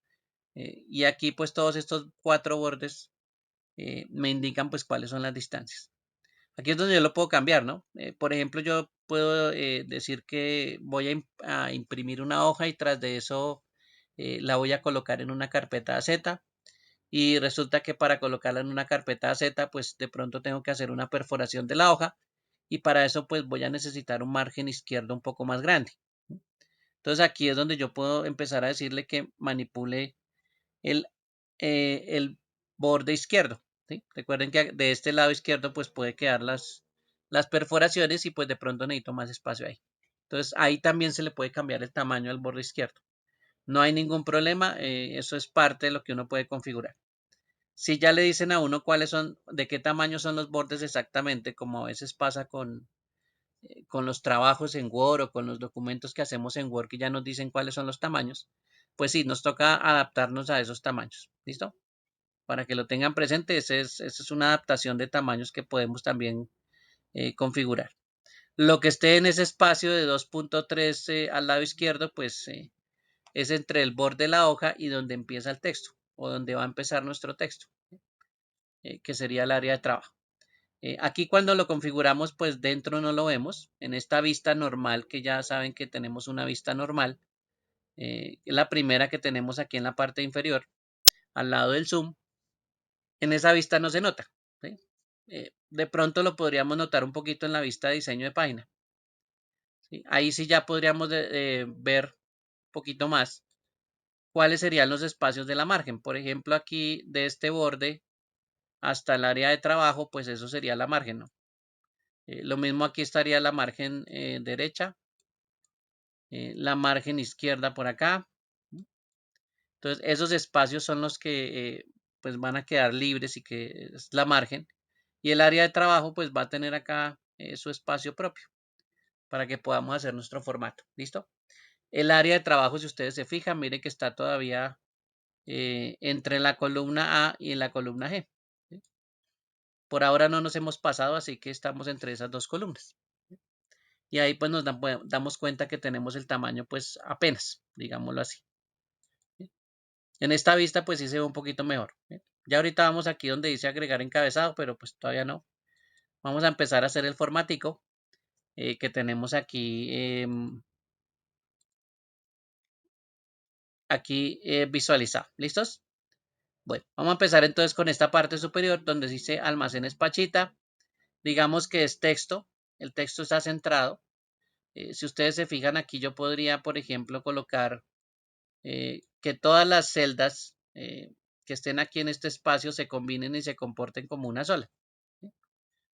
Y aquí pues todos estos cuatro bordes me indican pues cuáles son las distancias. Aquí es donde yo lo puedo cambiar, ¿no? Por ejemplo, yo puedo decir que voy a imprimir una hoja y tras de eso la voy a colocar en una carpeta Z y resulta que para colocarla en una carpeta Z, pues de pronto tengo que hacer una perforación de la hoja y para eso pues voy a necesitar un margen izquierdo un poco más grande. Entonces aquí es donde yo puedo empezar a decirle que manipule el borde izquierdo, ¿sí? Recuerden que de este lado izquierdo pues puede quedar las perforaciones y pues de pronto necesito más espacio ahí. Entonces ahí también se le puede cambiar el tamaño al borde izquierdo. No hay ningún problema, eso es parte de lo que uno puede configurar. Si ya le dicen a uno cuáles son, de qué tamaño son los bordes exactamente, como a veces pasa con los trabajos en Word o con los documentos que hacemos en Word que ya nos dicen cuáles son los tamaños, pues sí, nos toca adaptarnos a esos tamaños. ¿Listo? Para que lo tengan presente, esa es una adaptación de tamaños que podemos también configurar. Lo que esté en ese espacio de 2.3 al lado izquierdo, pues es entre el borde de la hoja y donde empieza el texto o donde va a empezar nuestro texto, que sería el área de trabajo. Aquí cuando lo configuramos, pues dentro no lo vemos. En esta vista normal, que ya saben que tenemos una vista normal, la primera que tenemos aquí en la parte inferior, al lado del zoom, en esa vista no se nota, ¿sí? De pronto lo podríamos notar un poquito en la vista de diseño de página, ¿sí? Ahí sí ya podríamos ver un poquito más cuáles serían los espacios de la margen. Por ejemplo, aquí de este borde hasta el área de trabajo, pues eso sería la margen, ¿no? Lo mismo aquí estaría la margen derecha, la margen izquierda por acá. Entonces, esos espacios son los que pues van a quedar libres y que es la margen. Y el área de trabajo pues va a tener acá su espacio propio para que podamos hacer nuestro formato. ¿Listo? El área de trabajo, si ustedes se fijan, miren que está todavía entre la columna A y en la columna G. ¿Sí? Por ahora no nos hemos pasado, así que estamos entre esas dos columnas. Y ahí pues nos damos cuenta que tenemos el tamaño pues apenas, digámoslo así. ¿Sí? En esta vista pues sí se ve un poquito mejor. ¿Sí? Ya ahorita vamos aquí donde dice agregar encabezado, pero pues todavía no. Vamos a empezar a hacer el formatico que tenemos aquí, visualizado. ¿Listos? Bueno, vamos a empezar entonces con esta parte superior donde dice almacenes Pachita. Digamos que es texto. El texto está centrado. Si ustedes se fijan aquí, yo podría, por ejemplo, colocar que todas las celdas que estén aquí en este espacio se combinen y se comporten como una sola. ¿Sí?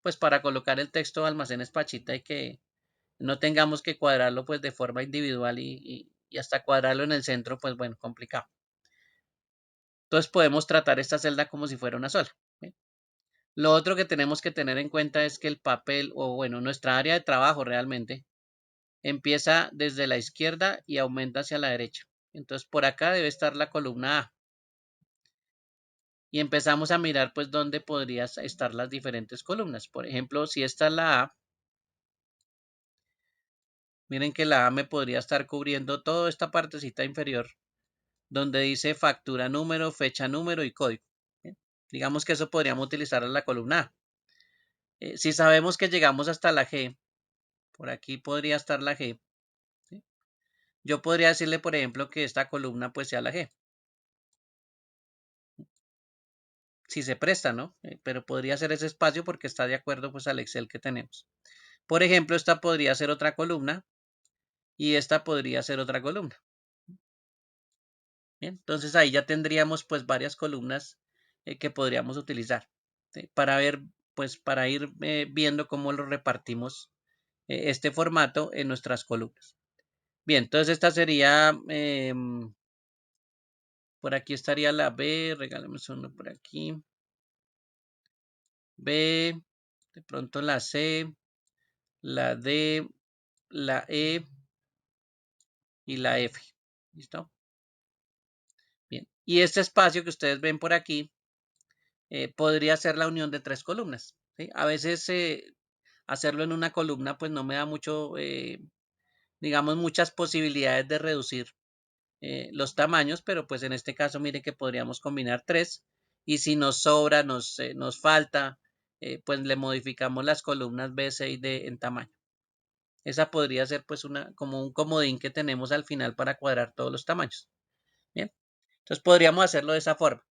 Pues para colocar el texto almacenes Pachita y que no tengamos que cuadrarlo pues de forma individual y hasta cuadrarlo en el centro, pues bueno, complicado. Entonces podemos tratar esta celda como si fuera una sola. ¿Sí? Lo otro que tenemos que tener en cuenta es que el papel, o bueno, nuestra área de trabajo realmente, empieza desde la izquierda y aumenta hacia la derecha. Entonces por acá debe estar la columna A. Y empezamos a mirar pues dónde podrían estar las diferentes columnas. Por ejemplo, si esta es la A, miren que la A me podría estar cubriendo toda esta partecita inferior donde dice factura número, fecha número y código. ¿Bien? Digamos que eso podríamos utilizar en la columna A. Si sabemos que llegamos hasta la G, por aquí podría estar la G. ¿Sí? Yo podría decirle, por ejemplo, que esta columna pues sea la G. Si se presta, ¿no? Pero podría ser ese espacio porque está de acuerdo pues al Excel que tenemos. Por ejemplo, esta podría ser otra columna y esta podría ser otra columna. Bien, entonces ahí ya tendríamos pues varias columnas que podríamos utilizar, ¿sí? Para ver, pues para ir viendo cómo lo repartimos este formato en nuestras columnas. Bien, entonces esta sería, por aquí estaría la B, regálame uno por aquí. B, de pronto la C, la D, la E y la F. ¿Listo? Bien. Y este espacio que ustedes ven por aquí podría ser la unión de tres columnas. ¿Sí? A veces hacerlo en una columna pues no me da mucho, digamos, muchas posibilidades de reducir los tamaños, pero pues en este caso mire que podríamos combinar tres y si nos sobra, nos falta, pues le modificamos las columnas B, C y D en tamaño. Esa podría ser pues como un comodín que tenemos al final para cuadrar todos los tamaños. Bien, entonces podríamos hacerlo de esa forma.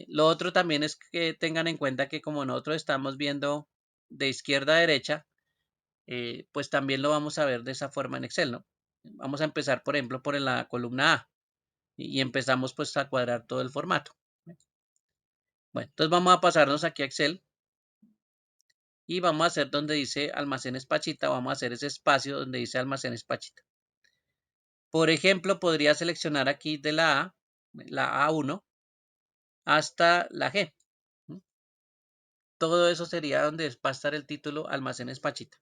Lo otro también es que tengan en cuenta que como nosotros estamos viendo de izquierda a derecha, pues también lo vamos a ver de esa forma en Excel, ¿no? Vamos a empezar, por ejemplo, por la columna A y empezamos pues a cuadrar todo el formato. Bueno, entonces vamos a pasarnos aquí a Excel y vamos a hacer donde dice almacenes Pachita, vamos a hacer ese espacio donde dice almacenes Pachita. Por ejemplo, podría seleccionar aquí de la A1 hasta la G. Todo eso sería donde va a estar el título almacenes Pachita.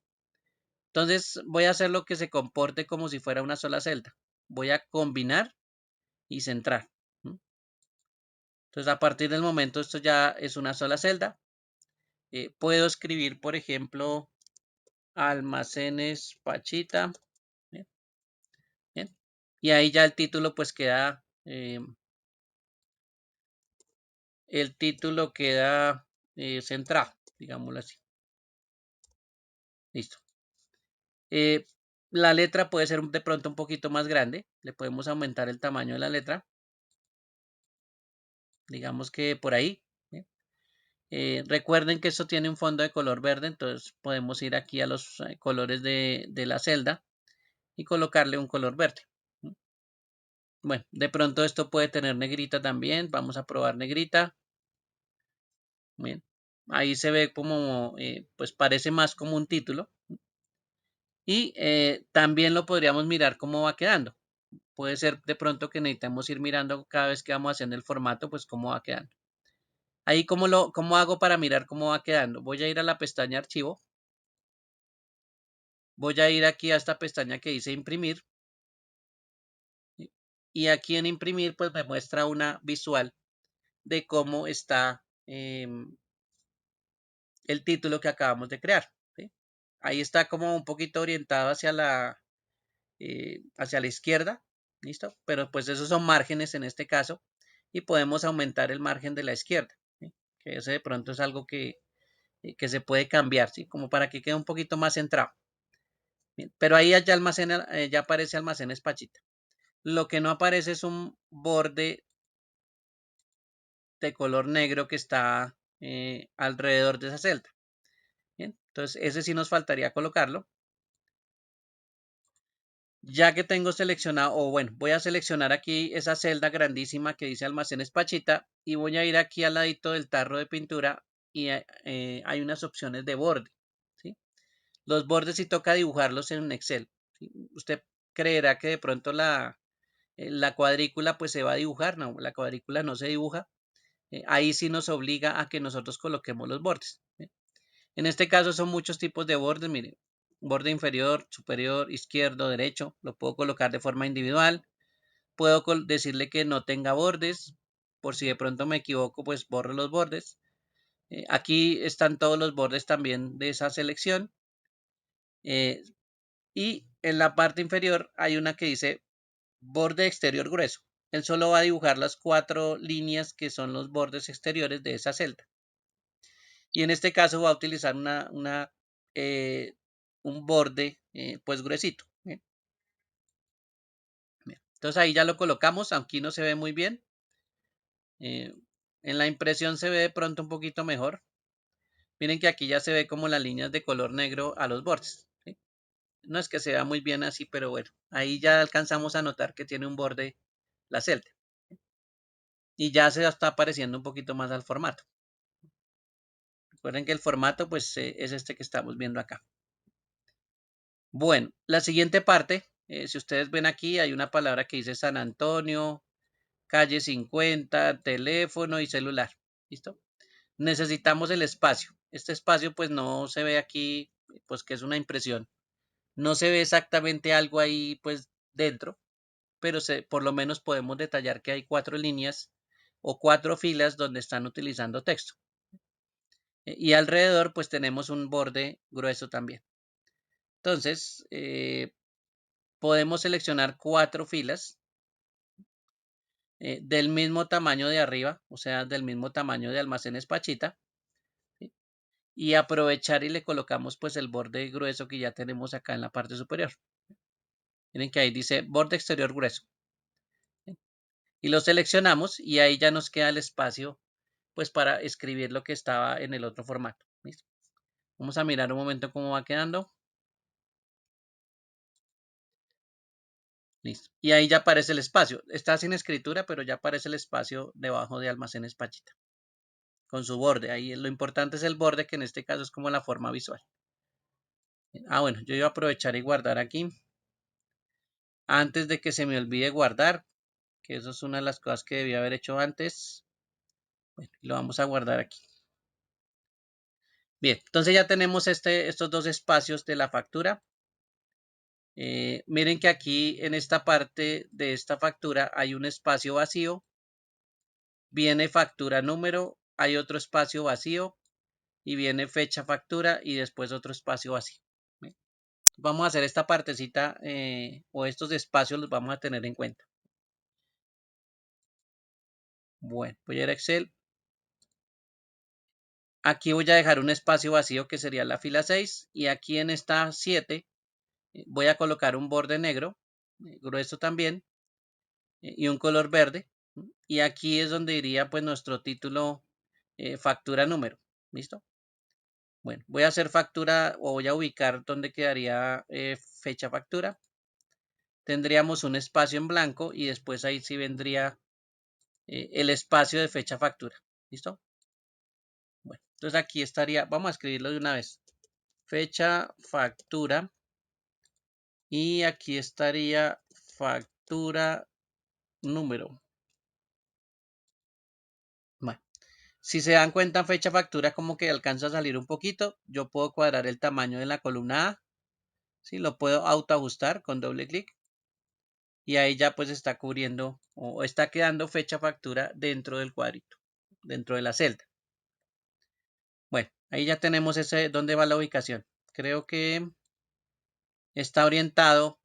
Entonces voy a hacer lo que se comporte como si fuera una sola celda. Voy a combinar y centrar. Entonces a partir del momento esto ya es una sola celda. Puedo escribir, por ejemplo, almacenes Pachita. Bien, bien. Y ahí ya el título pues queda, centrado, digámoslo así. Listo. La letra puede ser de pronto un poquito más grande. Le podemos aumentar el tamaño de la letra. Digamos que por ahí. Recuerden que esto tiene un fondo de color verde, entonces podemos ir aquí a los colores de la celda y colocarle un color verde. Bueno, de pronto esto puede tener negrita también. Vamos a probar negrita. Bien, ahí se ve como, pues parece más como un título. Y también lo podríamos mirar cómo va quedando. Puede ser de pronto que necesitamos ir mirando cada vez que vamos haciendo el formato, pues cómo va quedando. Ahí cómo hago para mirar cómo va quedando. Voy a ir a la pestaña archivo. Voy a ir aquí a esta pestaña que dice imprimir. Y aquí en imprimir pues me muestra una visual de cómo está el título que acabamos de crear. ¿Sí? Ahí está como un poquito orientado hacia la izquierda. ¿Listo? Pero pues esos son márgenes en este caso. Y podemos aumentar el margen de la izquierda. ¿Sí? Que ese de pronto es algo que se puede cambiar, ¿sí? Como para que quede un poquito más centrado. Bien, pero ahí ya, ya aparece almacén Pachita. Lo que no aparece es un borde de color negro que está alrededor de esa celda. Bien, entonces ese sí nos faltaría colocarlo. Ya que tengo seleccionado, o bueno, voy a seleccionar aquí esa celda grandísima que dice almacenes Pachita y voy a ir aquí al ladito del tarro de pintura y hay unas opciones de borde. ¿Sí? Los bordes sí toca dibujarlos en un Excel. ¿Sí? Usted creerá que de pronto la cuadrícula pues se va a dibujar, no, la cuadrícula no se dibuja. Ahí sí nos obliga a que nosotros coloquemos los bordes. ¿Sí? En este caso son muchos tipos de bordes, miren, borde inferior, superior, izquierdo, derecho, lo puedo colocar de forma individual, puedo decirle que no tenga bordes, por si de pronto me equivoco, pues borro los bordes. Aquí están todos los bordes también de esa selección. Y en la parte inferior hay una que dice borde exterior grueso. Él solo va a dibujar las 4 líneas que son los bordes exteriores de esa celda. Y en este caso va a utilizar un borde pues gruesito. Bien, bien. Entonces ahí ya lo colocamos, aquí no se ve muy bien. Eh, en la impresión se ve de pronto un poquito mejor. Miren que aquí ya se ve como las líneas de color negro a los bordes. ¿Sí? No es que se vea muy bien así, pero bueno, ahí ya alcanzamos a notar que tiene un borde la celda. Y ya se está pareciendo un poquito más al formato. Recuerden que el formato pues es este que estamos viendo acá. Bueno, la siguiente parte, si ustedes ven aquí, hay una palabra que dice San Antonio, calle 50, teléfono y celular. ¿Listo? Necesitamos el espacio. Este espacio pues no se ve aquí, pues que es una impresión. No se ve exactamente algo ahí pues dentro, pero por lo menos podemos detallar que hay 4 líneas o 4 filas donde están utilizando texto. Y alrededor pues tenemos un borde grueso también. Entonces, podemos seleccionar 4 filas del mismo tamaño de arriba, o sea, del mismo tamaño de almacenes Pachita, ¿sí? Y aprovechar y le colocamos pues el borde grueso que ya tenemos acá en la parte superior. Miren que ahí dice borde exterior grueso. ¿Sí? Y lo seleccionamos y ahí ya nos queda el espacio pues para escribir lo que estaba en el otro formato. ¿Listo? Vamos a mirar un momento cómo va quedando. Listo. Y ahí ya aparece el espacio. Está sin escritura, pero ya aparece el espacio debajo de almacenes Pachita. Con su borde. Ahí lo importante es el borde, que en este caso es como la forma visual. Bueno, yo iba a aprovechar y guardar aquí. Antes de que se me olvide guardar, que eso es una de las cosas que debía haber hecho antes. Bueno, lo vamos a guardar aquí. Bien, entonces ya tenemos estos dos espacios de la factura. Miren que aquí en esta parte de esta factura hay un espacio vacío. Viene factura número, hay otro espacio vacío y viene fecha factura y después otro espacio vacío. Bien, vamos a hacer esta partecita o estos espacios los vamos a tener en cuenta. Bueno, voy a ir a Excel. Aquí voy a dejar un espacio vacío que sería la fila 6 y aquí en esta 7 voy a colocar un borde negro, grueso también, y un color verde. Y aquí es donde iría pues nuestro título factura número. ¿Listo? Bueno, voy a hacer factura o voy a ubicar donde quedaría fecha factura. Tendríamos un espacio en blanco y después ahí sí vendría el espacio de fecha factura. ¿Listo? Entonces aquí estaría, vamos a escribirlo de una vez. Fecha, factura. Y aquí estaría factura número. Bueno, si se dan cuenta, fecha, factura como que alcanza a salir un poquito. Yo puedo cuadrar el tamaño de la columna A. ¿Sí? Lo puedo autoajustar con doble clic. Y ahí ya pues está cubriendo o está quedando fecha, factura dentro del cuadrito, dentro de la celda. Bueno, ahí ya tenemos ese dónde va la ubicación. Creo que está orientado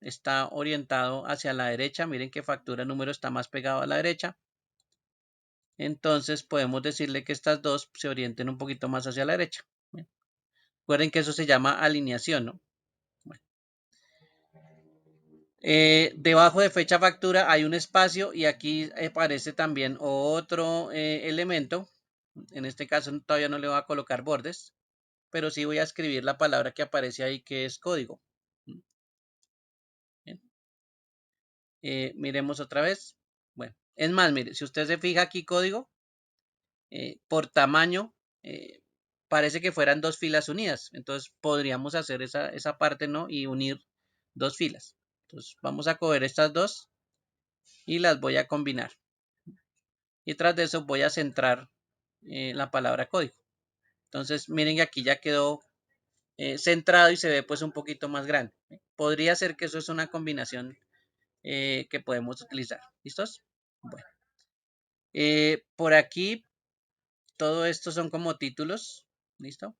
hacia la derecha. Miren que factura número está más pegado a la derecha. Entonces podemos decirle que estas dos se orienten un poquito más hacia la derecha. Bien. Recuerden que eso se llama alineación, ¿no? Bueno. Debajo de fecha factura hay un espacio y aquí aparece también otro elemento. En este caso todavía no le voy a colocar bordes, pero sí voy a escribir la palabra que aparece ahí que es código. Bien. Miremos otra vez. Bueno, es más, mire, si usted se fija aquí código, por tamaño, parece que fueran dos filas unidas. Entonces podríamos hacer esa parte, ¿no? Y unir dos filas. Entonces vamos a coger estas dos y las voy a combinar. Y tras de eso voy a centrar la palabra código. Entonces miren que aquí ya quedó centrado y se ve pues un poquito más grande. Podría ser que eso es una combinación que podemos utilizar. ¿Listos? Bueno. Por aquí todo esto son como títulos. ¿Listo?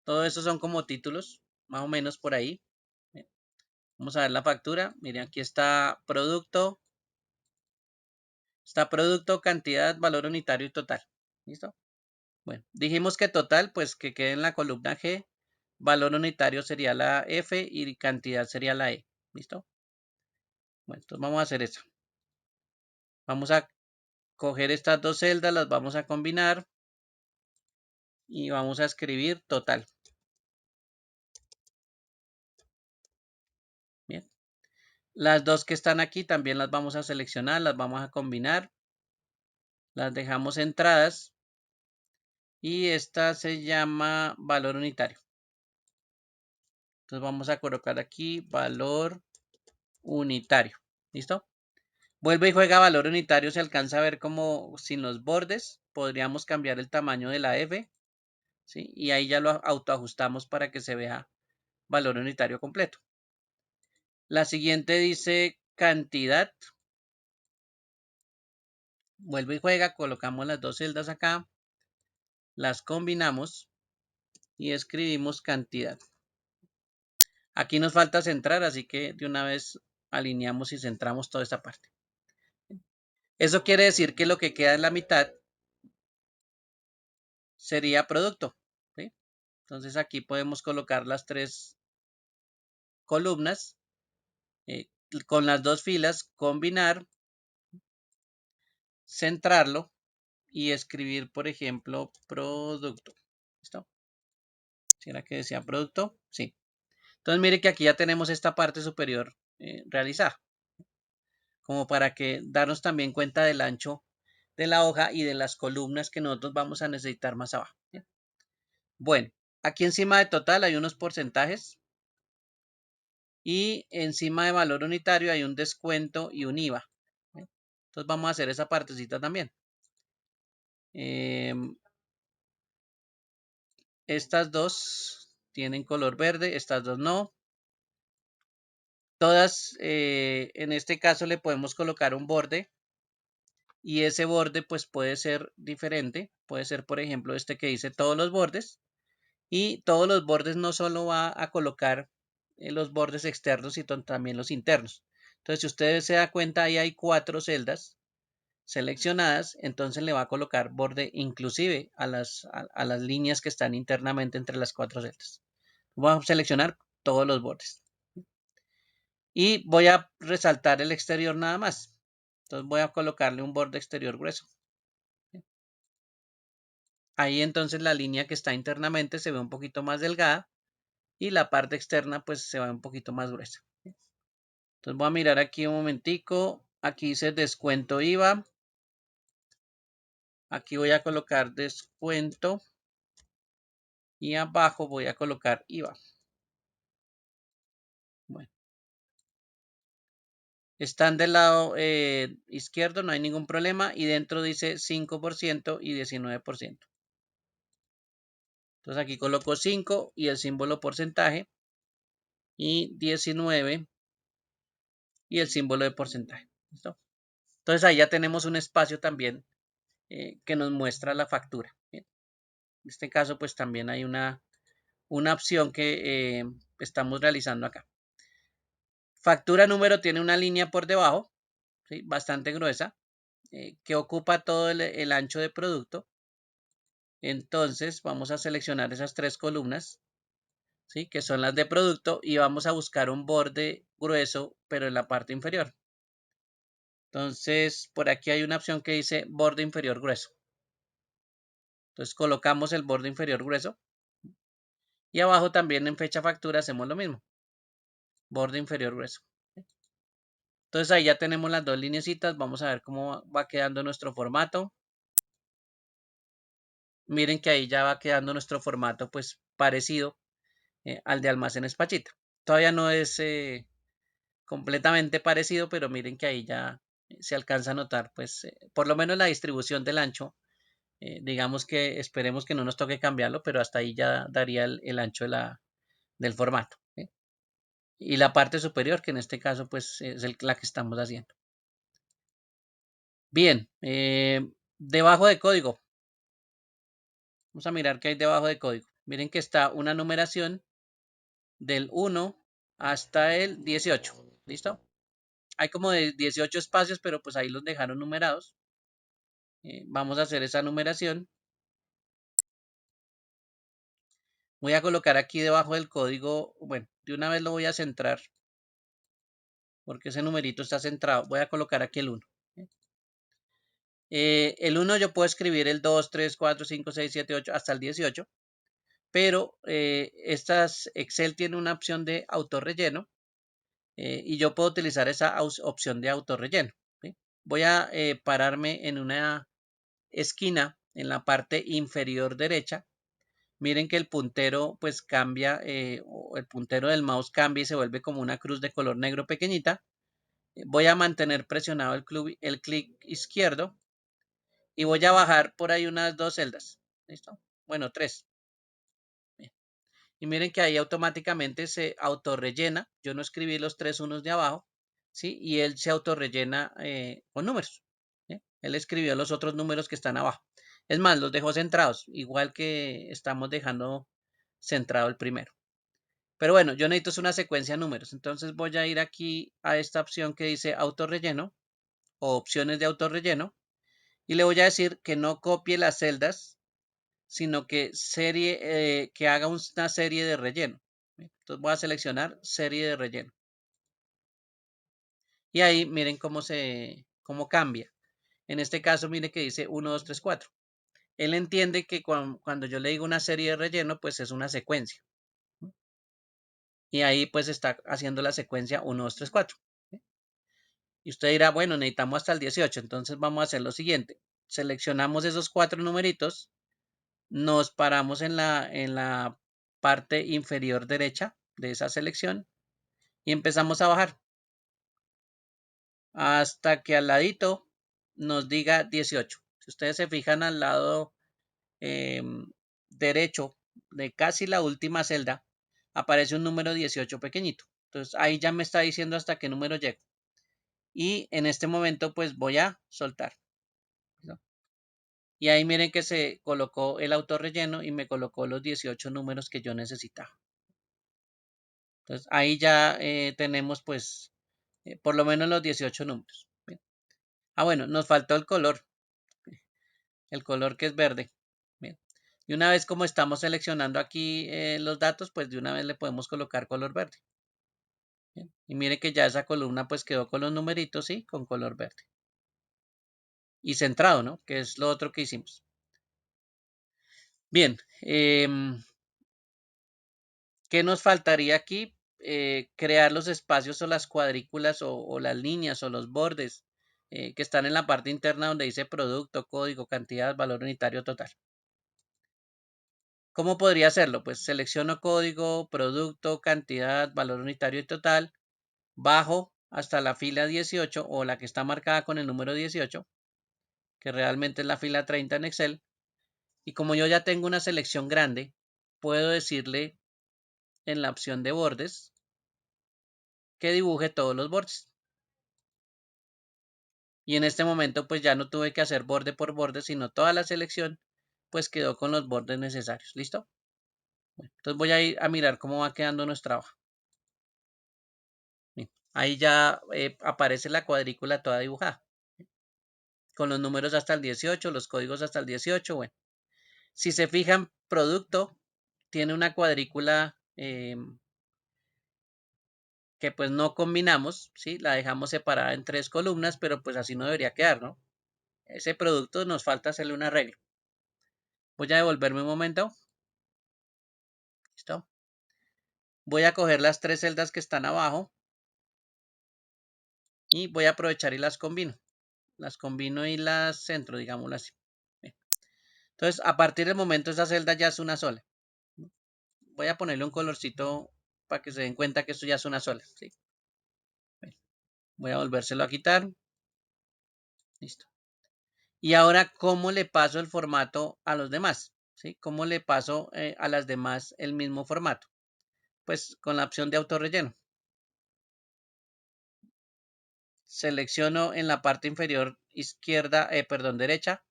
Todo esto son como títulos, más o menos por ahí. Vamos a ver la factura. Miren, aquí está producto. Está producto, cantidad, valor unitario y total. ¿Listo? Bueno, dijimos que total, pues que quede en la columna G. Valor unitario sería la F y cantidad sería la E. ¿Listo? Bueno, entonces vamos a hacer eso. Vamos a coger estas dos celdas, las vamos a combinar y vamos a escribir total. Bien. Las dos que están aquí también las vamos a seleccionar, las vamos a combinar. Las dejamos centradas. Y esta se llama valor unitario. Entonces vamos a colocar aquí valor unitario. ¿Listo? Vuelve y juega valor unitario. Se alcanza a ver como sin los bordes. Podríamos cambiar el tamaño de la F. ¿Sí? Y ahí ya lo autoajustamos para que se vea valor unitario completo. La siguiente dice cantidad. Vuelve y juega. Colocamos las dos celdas acá. Las combinamos y escribimos cantidad. Aquí nos falta centrar, así que de una vez alineamos y centramos toda esta parte. Eso quiere decir que lo que queda en la mitad sería producto. ¿Sí? Entonces aquí podemos colocar las tres columnas con las dos filas, combinar, centrarlo y escribir, por ejemplo, producto. ¿Listo? ¿Sí era que decía producto? Sí. Entonces mire que aquí ya tenemos esta parte superior realizada. Como para que darnos también cuenta del ancho de la hoja y de las columnas que nosotros vamos a necesitar más abajo. ¿Bien? Bueno, aquí encima de total hay unos porcentajes y encima de valor unitario hay un descuento y un IVA. ¿Bien? Entonces vamos a hacer esa partecita también. Estas dos tienen color verde, estas dos no. Todas, en este caso le podemos colocar un borde y ese borde pues puede ser diferente. Puede ser, por ejemplo, este que dice todos los bordes. Y todos los bordes no solo va a colocar los bordes externos, sino también los internos. Entonces, si ustedes se dan cuenta, ahí hay 4 celdas seleccionadas, entonces le va a colocar borde inclusive a las líneas que están internamente entre las 4 celdas. Voy a seleccionar todos los bordes. Y voy a resaltar el exterior nada más. Entonces voy a colocarle un borde exterior grueso. Ahí entonces la línea que está internamente se ve un poquito más delgada y la parte externa pues se va un poquito más gruesa. Entonces voy a mirar aquí un momentico. Aquí dice descuento IVA. Aquí voy a colocar descuento y abajo voy a colocar IVA. Bueno, están del lado izquierdo, no hay ningún problema, y dentro dice 5% y 19%. Entonces aquí coloco 5 y el símbolo porcentaje, y 19 y el símbolo de porcentaje. ¿Listo? Entonces ahí ya tenemos un espacio también que nos muestra la factura. Bien. En este caso pues también hay una opción que estamos realizando acá. Factura número tiene una línea por debajo, ¿sí? Bastante gruesa, que ocupa todo el ancho de producto. Entonces vamos a seleccionar esas tres columnas, ¿sí? Que son las de producto, y vamos a buscar un borde grueso pero en la parte inferior. Entonces por aquí hay una opción que dice borde inferior grueso. Entonces colocamos el borde inferior grueso, y abajo también en fecha factura hacemos lo mismo, borde inferior grueso. Entonces ahí ya tenemos las dos lineecitas. Vamos a ver cómo va quedando nuestro formato. Miren que ahí ya va quedando nuestro formato pues parecido al de Almacenes Pachita. Todavía no es completamente parecido, pero miren que ahí ya se alcanza a notar pues por lo menos la distribución del ancho. Digamos que esperemos que no nos toque cambiarlo, pero hasta ahí ya daría el ancho del formato. Y la parte superior, que en este caso pues es la que estamos haciendo. Bien, debajo de código. Vamos a mirar qué hay debajo de código. Miren que está una numeración del 1 hasta el 18. ¿Listo? Hay como de 18 espacios, pero pues ahí los dejaron numerados. Vamos a hacer esa numeración. Voy a colocar aquí debajo del código, bueno, de una vez lo voy a centrar, porque ese numerito está centrado. Voy a colocar aquí el 1. El 1 yo puedo escribir el 2, 3, 4, 5, 6, 7, 8 hasta el 18, pero estas Excel tiene una opción de autorrelleno, y yo puedo utilizar esa opción de autorrelleno. ¿Sí? Voy a pararme en una esquina en la parte inferior derecha. Miren que el puntero pues cambia, o el puntero del mouse cambia y se vuelve como una cruz de color negro pequeñita. Voy a mantener presionado el clic izquierdo y voy a bajar por ahí unas 2 celdas. ¿Listo? Bueno, 3. Y miren que ahí automáticamente se autorrellena. Yo no escribí los 3 unos de abajo, ¿sí? Y él se autorrellena con números. ¿Sí? Él escribió los otros números que están abajo. Es más, los dejó centrados, igual que estamos dejando centrado el primero. Pero bueno, yo necesito una secuencia de números. Entonces voy a ir aquí a esta opción que dice autorrelleno o opciones de autorrelleno, y le voy a decir que no copie las celdas, sino que que haga una serie de relleno. Entonces voy a seleccionar serie de relleno. Y ahí miren cómo cambia. En este caso, mire que dice 1, 2, 3, 4. Él entiende que cuando yo le digo una serie de relleno, pues es una secuencia. Y ahí pues está haciendo la secuencia 1, 2, 3, 4. Y usted dirá, bueno, necesitamos hasta el 18. Entonces vamos a hacer lo siguiente. Seleccionamos esos 4 numeritos, nos paramos en la parte inferior derecha de esa selección y empezamos a bajar hasta que al ladito nos diga 18. Si ustedes se fijan al lado derecho de casi la última celda, aparece un número 18 pequeñito. Entonces ahí ya me está diciendo hasta qué número llego. Y en este momento pues voy a soltar. ¿No? Y ahí miren que se colocó el autorrelleno y me colocó los 18 números que yo necesitaba. Entonces ahí ya tenemos pues por lo menos los 18 números. Bien. Ah, bueno, nos faltó el color que es verde. Bien. Y una vez como estamos seleccionando aquí los datos, pues de una vez le podemos colocar color verde. Bien. Y mire que ya esa columna pues quedó con los numeritos, ¿sí? Con color verde. Y centrado, ¿no? Que es lo otro que hicimos. Bien. ¿Qué nos faltaría aquí? Crear los espacios o las cuadrículas o las líneas o los bordes. que están en la parte interna donde dice producto, código, cantidad, valor unitario total. ¿Cómo podría hacerlo? Pues selecciono código, producto, cantidad, valor unitario y total, bajo hasta la fila 18 o la que está marcada con el número 18, que realmente es la fila 30 en Excel. Y como yo ya tengo una selección grande, puedo decirle en la opción de bordes que dibuje todos los bordes. Y en este momento pues ya no tuve que hacer borde por borde, sino toda la selección pues quedó con los bordes necesarios. ¿Listo? Bueno, entonces voy a ir a mirar cómo va quedando nuestra hoja. Bien, ahí ya aparece la cuadrícula toda dibujada. Con los números hasta el 18, los códigos hasta el 18. Bueno, si se fijan, producto tiene una cuadrícula que pues no combinamos, ¿sí? La dejamos separada en 3 columnas, pero pues así no debería quedar, ¿no? Ese producto nos falta hacerle un arreglo. Voy a devolverme un momento. ¿Listo? Voy a coger las 3 celdas que están abajo y voy a aprovechar y las combino. Las combino y las centro, digámoslo así. Bien. Entonces, a partir del momento esa celda ya es una sola. Voy a ponerle un colorcito para que se den cuenta que esto ya es una sola. ¿Sí? Voy a volvérselo a quitar. Listo. Y ahora, ¿cómo le paso el formato a los demás? ¿Sí? ¿Cómo le paso a las demás el mismo formato? Pues con la opción de autorrelleno. Selecciono en la parte inferior izquierda, perdón, derecha.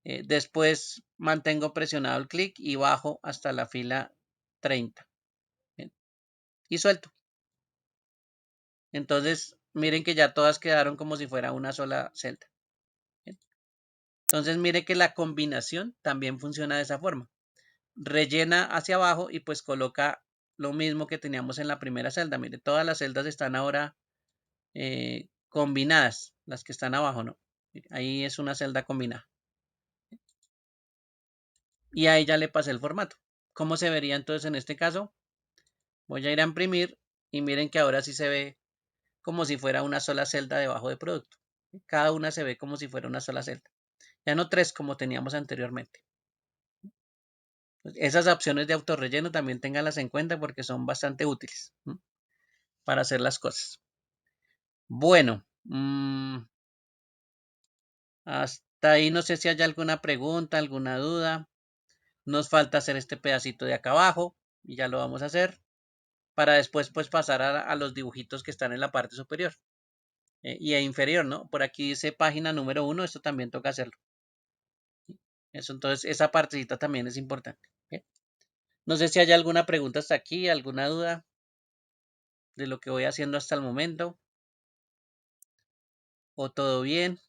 Después mantengo presionado el clic y bajo hasta la fila 30. Bien. Y suelto. Entonces, miren que ya todas quedaron como si fuera una sola celda. Bien. Entonces, mire que la combinación también funciona de esa forma. Rellena hacia abajo y pues coloca lo mismo que teníamos en la primera celda. Mire, todas las celdas están ahora combinadas, las que están abajo, ¿no? Ahí es una celda combinada. Y ahí ya le pasé el formato. ¿Cómo se vería entonces en este caso? Voy a ir a imprimir y miren que ahora sí se ve como si fuera una sola celda debajo de producto. Cada una se ve como si fuera una sola celda. Ya no 3 como teníamos anteriormente. Esas opciones de autorrelleno también ténganlas en cuenta porque son bastante útiles, ¿no? Para hacer las cosas. Bueno, hasta ahí no sé si hay alguna pregunta, alguna duda. Nos falta hacer este pedacito de acá abajo y ya lo vamos a hacer para después pues pasar a los dibujitos que están en la parte superior y inferior, ¿no? Por aquí dice página número 1, esto también toca hacerlo. Eso, entonces esa partecita también es importante. ¿Bien? No sé si hay alguna pregunta hasta aquí, alguna duda de lo que voy haciendo hasta el momento o todo bien.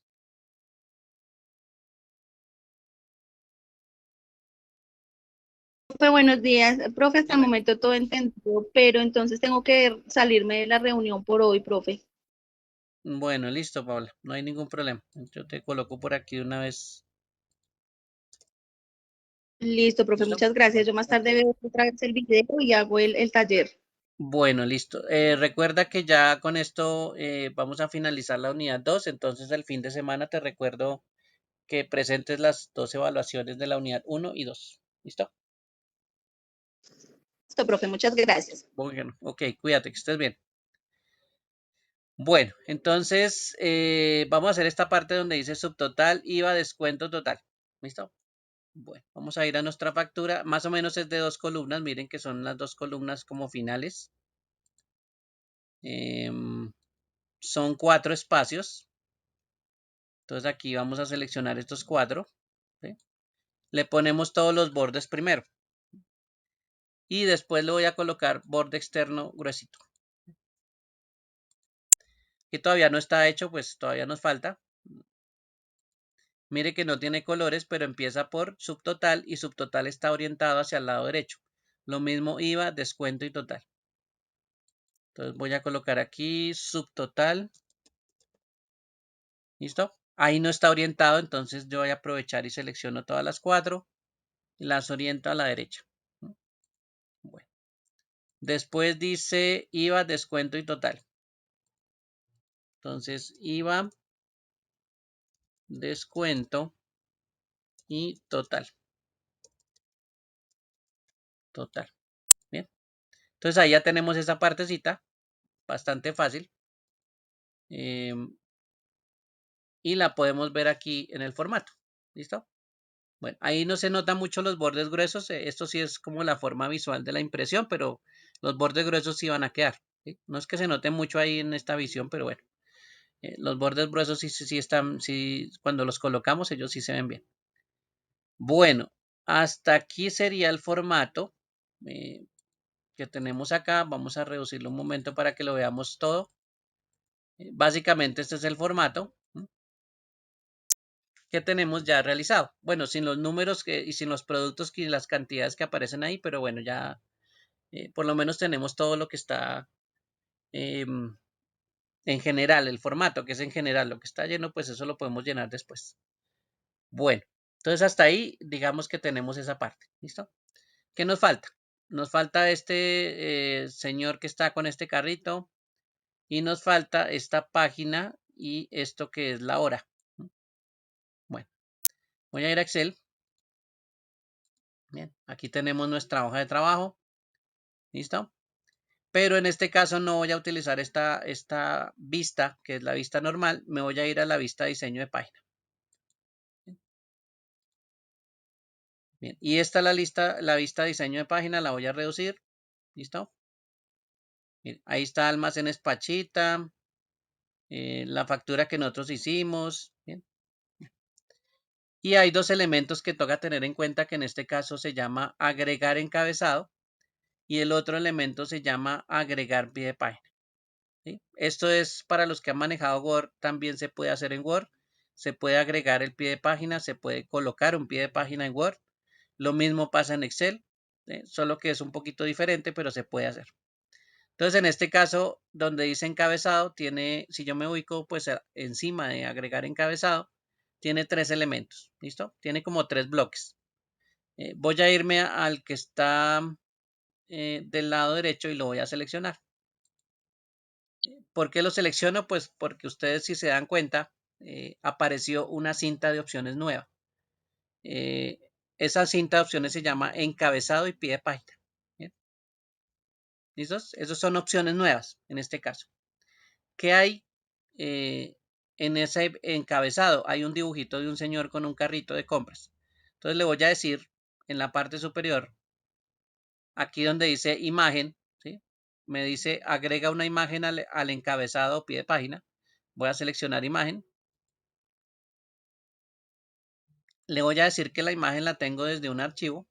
Profe, buenos días. Profe, hasta el Dígame. momento todo entendido, pero entonces tengo que salirme de la reunión por hoy, profe. Bueno, listo, Paula, no hay ningún problema. Yo te coloco por aquí de una vez. Listo, profe, ¿Listo? muchas gracias. Bueno, Yo más ok. tarde veo otra vez el video y hago el taller. Bueno, listo. Recuerda que ya con esto vamos a finalizar la unidad 2. Entonces el fin de semana te recuerdo que presentes las 2 evaluaciones de la unidad 1 y 2. ¿Listo? Listo, profe, muchas gracias. Bueno, ok, cuídate, que estés bien. Bueno, entonces vamos a hacer esta parte donde dice subtotal, IVA, descuento total. ¿Listo? Bueno, vamos a ir a nuestra factura. Más o menos es de 2 columnas. Miren que son las 2 columnas como finales. Son 4 espacios. Entonces aquí vamos a seleccionar estos 4. ¿Sí? Le ponemos todos los bordes primero. Y después le voy a colocar borde externo gruesito. Que todavía no está hecho, pues todavía nos falta. Mire que no tiene colores, pero empieza por subtotal y subtotal está orientado hacia el lado derecho. Lo mismo IVA, descuento y total. Entonces voy a colocar aquí subtotal. ¿Listo? Ahí no está orientado, entonces yo voy a aprovechar y selecciono todas las 4 y las oriento a la derecha. Bueno. Después dice IVA, descuento y total. Entonces IVA, descuento y total. Bien. Entonces ahí ya tenemos esa partecita, bastante fácil. Y la podemos ver aquí en el formato. ¿Listo? Bueno, ahí no se notan mucho los bordes gruesos. Esto sí es como la forma visual de la impresión, pero los bordes gruesos sí van a quedar. ¿Sí? No es que se note mucho ahí en esta visión, pero bueno. Los bordes gruesos sí están, sí, cuando los colocamos ellos sí se ven bien. Bueno, hasta aquí sería el formato que tenemos acá. Vamos a reducirlo un momento para que lo veamos todo. Básicamente este es el formato que tenemos ya realizado. Bueno, sin los números y sin los productos y las cantidades que aparecen ahí, pero bueno, ya por lo menos tenemos todo lo que está en general, el formato que es en general, lo que está lleno, pues eso lo podemos llenar después. Bueno, entonces hasta ahí digamos que tenemos esa parte, ¿listo? ¿Qué nos falta? Nos falta este señor que está con este carrito y nos falta esta página y esto que es la hora. Bueno, voy a ir a Excel. Bien, aquí tenemos nuestra hoja de trabajo. ¿Listo? Pero en este caso no voy a utilizar esta vista, que es la vista normal. Me voy a ir a la vista diseño de página. Bien, y esta es la vista diseño de página, la voy a reducir. ¿Listo? Bien, ahí está almacenes Pachita, la factura que nosotros hicimos. Bien. Y hay dos elementos que toca tener en cuenta, que en este caso se llama agregar encabezado y el otro elemento se llama agregar pie de página. ¿Sí? Esto es para los que han manejado Word, también se puede hacer en Word. Se puede agregar el pie de página, se puede colocar un pie de página en Word. Lo mismo pasa en Excel, ¿sí? Solo que es un poquito diferente, pero se puede hacer. Entonces, en este caso, donde dice encabezado, tiene, si yo me ubico pues encima de agregar encabezado, tiene tres elementos, ¿listo? Tiene como tres bloques. Voy a irme al que está del lado derecho y lo voy a seleccionar. ¿Por qué lo selecciono? Pues porque ustedes, si se dan cuenta, apareció una cinta de opciones nueva. Esa cinta de opciones se llama encabezado y pie de página. ¿Bien? ¿Listos? Esas son opciones nuevas en este caso. ¿Qué hay en ese encabezado? Hay un dibujito de un señor con un carrito de compras. Entonces le voy a decir en la parte superior, aquí donde dice imagen, ¿sí? Me dice agrega una imagen al encabezado o pie de página. Voy a seleccionar imagen. Le voy a decir que la imagen la tengo desde un archivo.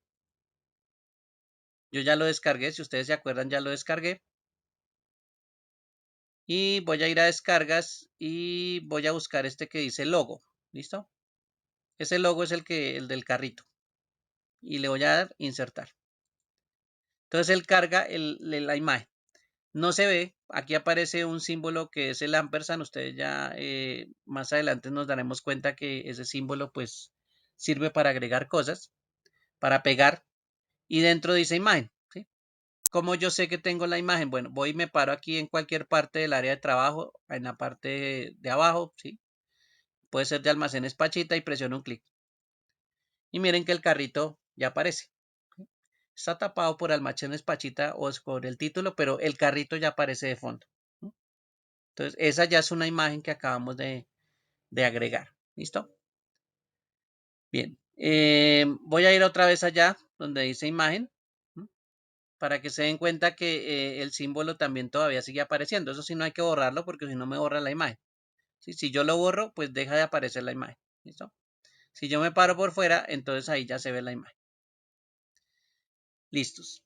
Yo ya lo descargué, si ustedes se acuerdan ya lo descargué. Y voy a ir a descargas y voy a buscar este que dice logo. ¿Listo? Ese logo es el del carrito. Y le voy a dar insertar. Entonces él carga la imagen. No se ve, aquí aparece un símbolo que es el ampersand. Ustedes ya más adelante nos daremos cuenta que ese símbolo pues sirve para agregar cosas, para pegar. Y dentro dice imagen. ¿Sí? ¿Cómo yo sé que tengo la imagen? Bueno, voy y me paro aquí en cualquier parte del área de trabajo, en la parte de abajo, ¿sí? Puede ser de almacenes Pachita y presiono un clic. Y miren que el carrito ya aparece. ¿Sí? Está tapado por almacenes Pachita o por el título, pero el carrito ya aparece de fondo. ¿Sí? Entonces, esa ya es una imagen que acabamos de agregar. ¿Listo? Bien. Voy a ir otra vez allá donde dice imagen. ¿Sí? Para que se den cuenta que el símbolo también todavía sigue apareciendo. Eso sí, no hay que borrarlo porque si no me borra la imagen. ¿Sí? Si yo lo borro, pues deja de aparecer la imagen. ¿Listo? Si yo me paro por fuera, entonces ahí ya se ve la imagen. Listos.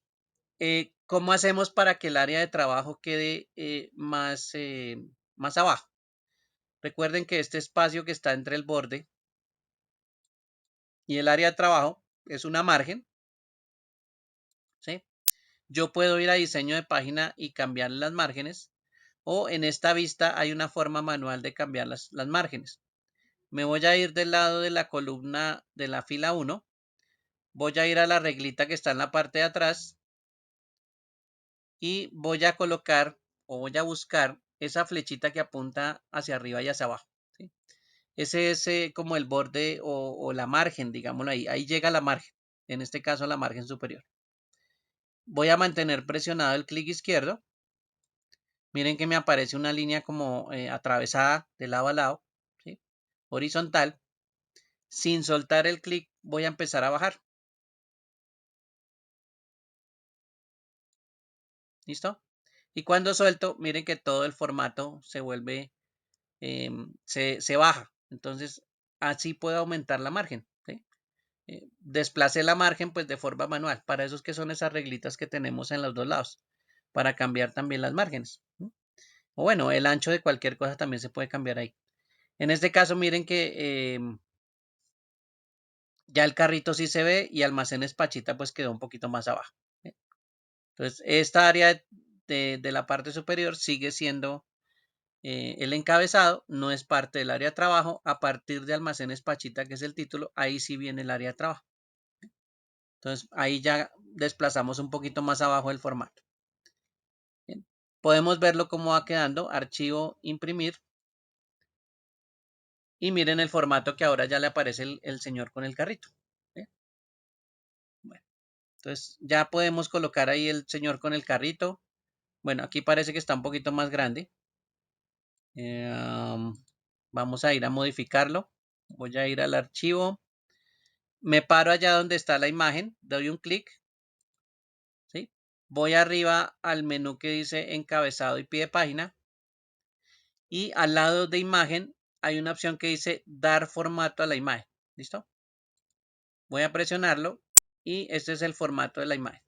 ¿Cómo hacemos para que el área de trabajo quede más abajo? Recuerden que este espacio que está entre el borde y el área de trabajo es una margen. ¿Sí? Yo puedo ir a diseño de página y cambiar las márgenes, o en esta vista hay una forma manual de cambiar las márgenes. Me voy a ir del lado de la columna de la fila 1, voy a ir a la reglita que está en la parte de atrás y voy a colocar o voy a buscar esa flechita que apunta hacia arriba y hacia abajo. ¿Sí? Ese es como el borde o la margen, digámoslo ahí. Ahí llega la margen, en este caso la margen superior. Voy a mantener presionado el clic izquierdo. Miren que me aparece una línea como atravesada de lado a lado, ¿sí? Horizontal. Sin soltar el clic voy a empezar a bajar. ¿Listo? Y cuando suelto, miren que todo el formato se vuelve, se baja. Entonces, así puedo aumentar la margen, ¿sí? Desplacé la margen pues de forma manual. Para eso es que son esas reglitas que tenemos en los dos lados. Para cambiar también las márgenes. O bueno, el ancho de cualquier cosa también se puede cambiar ahí. En este caso, miren que ya el carrito sí se ve y Almacenes Pachita pues quedó un poquito más abajo. Entonces, esta área de la parte superior sigue siendo el encabezado, no es parte del área de trabajo. A partir de Almacenes Pachita, que es el título, ahí sí viene el área de trabajo. Entonces, ahí ya desplazamos un poquito más abajo el formato. Bien. Podemos verlo cómo va quedando. Archivo, imprimir. Y miren el formato que ahora ya le aparece el señor con el carrito. Bien. Bueno, entonces ya podemos colocar ahí el señor con el carrito. Bueno, aquí parece que está un poquito más grande. Vamos a ir a modificarlo. Voy a ir al archivo. Me paro allá donde está la imagen. Doy un clic. ¿Sí? Voy arriba al menú que dice encabezado y pie de página. Y al lado de imagen hay una opción que dice dar formato a la imagen. ¿Listo? Voy a presionarlo y este es el formato de la imagen.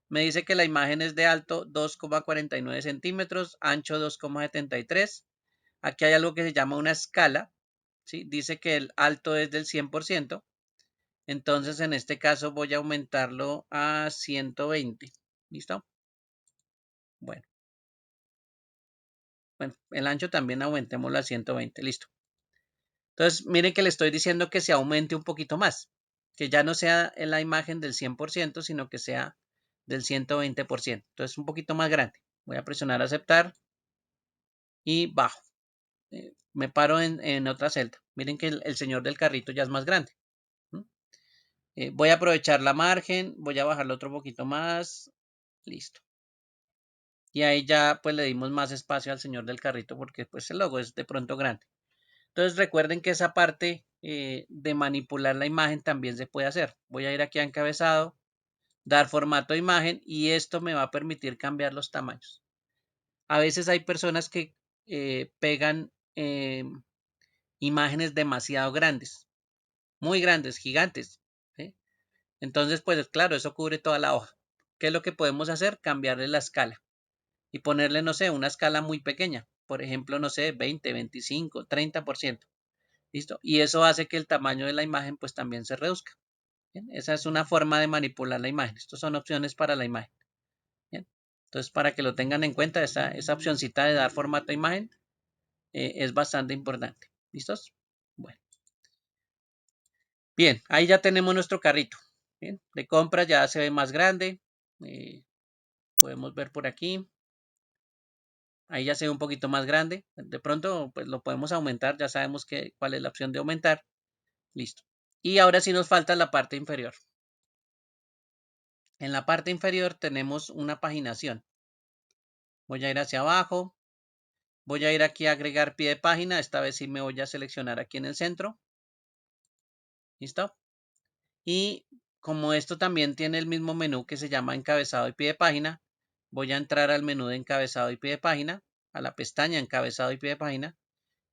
Me dice que la imagen es de alto 2,49 centímetros, ancho 2,73. Aquí hay algo que se llama una escala. ¿Sí? Dice que el alto es del 100%. Entonces en este caso voy a aumentarlo a 120. ¿Listo? Bueno, el ancho también aumentémoslo a 120. Listo. Entonces, miren que le estoy diciendo que se aumente un poquito más, que ya no sea en la imagen del 100%, sino que sea del 120%. Entonces, un poquito más grande. Voy a presionar aceptar y bajo. Me paro en otra celda. Miren que el señor del carrito ya es más grande. Voy a aprovechar la margen, voy a bajarlo otro poquito más. Listo. Y ahí ya pues le dimos más espacio al señor del carrito porque pues el logo es de pronto grande. Entonces recuerden que esa parte de manipular la imagen también se puede hacer. Voy a ir aquí a encabezado, dar formato a imagen y esto me va a permitir cambiar los tamaños. A veces hay personas que pegan imágenes demasiado grandes, muy grandes, gigantes. ¿Sí? Entonces pues claro, eso cubre toda la hoja. ¿Qué es lo que podemos hacer? Cambiarle la escala y ponerle, no sé, una escala muy pequeña. Por ejemplo, no sé, 20, 25, 30%. ¿Listo? Y eso hace que el tamaño de la imagen pues también se reduzca. ¿Bien? Esa es una forma de manipular la imagen. Estas son opciones para la imagen. ¿Bien? Entonces, para que lo tengan en cuenta, esa opcioncita de dar formato a imagen es bastante importante. ¿Listos? Bueno. Bien, ahí ya tenemos nuestro carrito. Bien, de compra ya se ve más grande. Podemos ver por aquí. Ahí ya se ve un poquito más grande. De pronto, pues lo podemos aumentar. Ya sabemos cuál es la opción de aumentar. Listo. Y ahora sí nos falta la parte inferior. En la parte inferior tenemos una paginación. Voy a ir hacia abajo. Voy a ir aquí a agregar pie de página. Esta vez sí me voy a seleccionar aquí en el centro. ¿Listo? Y como esto también tiene el mismo menú que se llama encabezado y pie de página, voy a entrar al menú de encabezado y pie de página, a la pestaña encabezado y pie de página,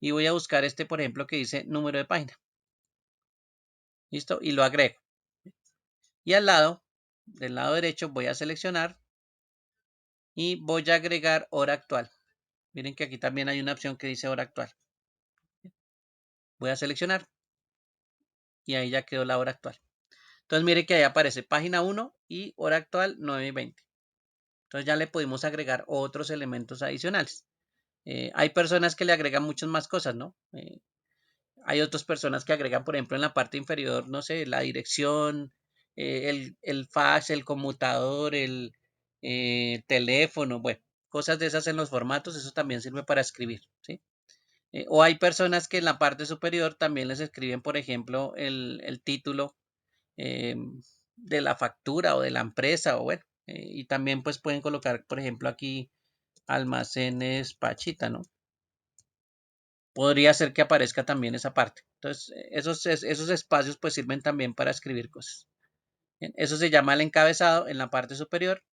y voy a buscar este, por ejemplo, que dice número de página. ¿Listo? Y lo agrego. Y al lado, del lado derecho, voy a seleccionar y voy a agregar hora actual. Miren que aquí también hay una opción que dice hora actual. Voy a seleccionar y ahí ya quedó la hora actual. Entonces mire que ahí aparece página 1 y hora actual 9:20. Entonces ya le pudimos agregar otros elementos adicionales. Hay personas que le agregan muchas más cosas, ¿no? Hay otras personas que agregan, por ejemplo, en la parte inferior, no sé, la dirección, el fax, el conmutador, el teléfono, bueno, cosas de esas en los formatos, eso también sirve para escribir, ¿sí? O hay personas que en la parte superior también les escriben, por ejemplo, el título de la factura o de la empresa, o bueno, y también pues pueden colocar, por ejemplo, aquí Almacenes Pachita, ¿no? Podría ser que aparezca también esa parte. Entonces, esos espacios pues sirven también para escribir cosas. Bien, eso se llama el encabezado en la parte superior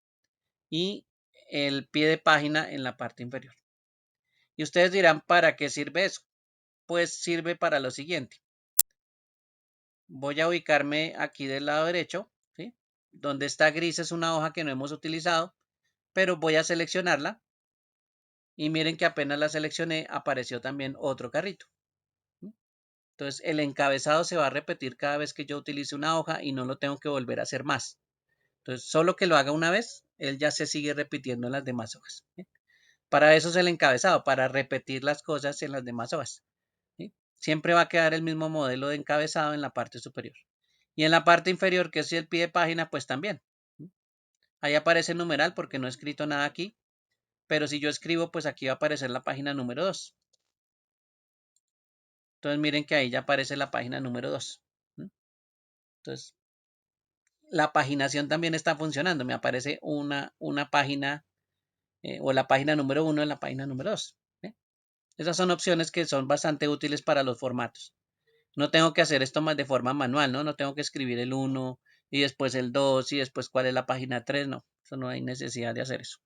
y el pie de página en la parte inferior. Y ustedes dirán, ¿para qué sirve eso? Pues sirve para lo siguiente. Voy a ubicarme aquí del lado derecho, ¿sí? Donde está gris es una hoja que no hemos utilizado, pero voy a seleccionarla y miren que apenas la seleccioné apareció también otro carrito. Entonces el encabezado se va a repetir cada vez que yo utilice una hoja y no lo tengo que volver a hacer más. Entonces solo que lo haga una vez, él ya se sigue repitiendo en las demás hojas. ¿Sí? Para eso es el encabezado, para repetir las cosas en las demás hojas. ¿Sí? Siempre va a quedar el mismo modelo de encabezado en la parte superior. Y en la parte inferior, que es el pie de página, pues también. Ahí aparece el numeral porque no he escrito nada aquí. Pero si yo escribo, pues aquí va a aparecer la página número 2. Entonces miren que ahí ya aparece la página número 2. Entonces la paginación también está funcionando. Me aparece una página o la página número 1 en la página número 2. Esas son opciones que son bastante útiles para los formatos. No tengo que hacer esto más de forma manual, ¿no? No tengo que escribir el 1 y después el 2 y después cuál es la página 3. No, eso no hay necesidad de hacer eso.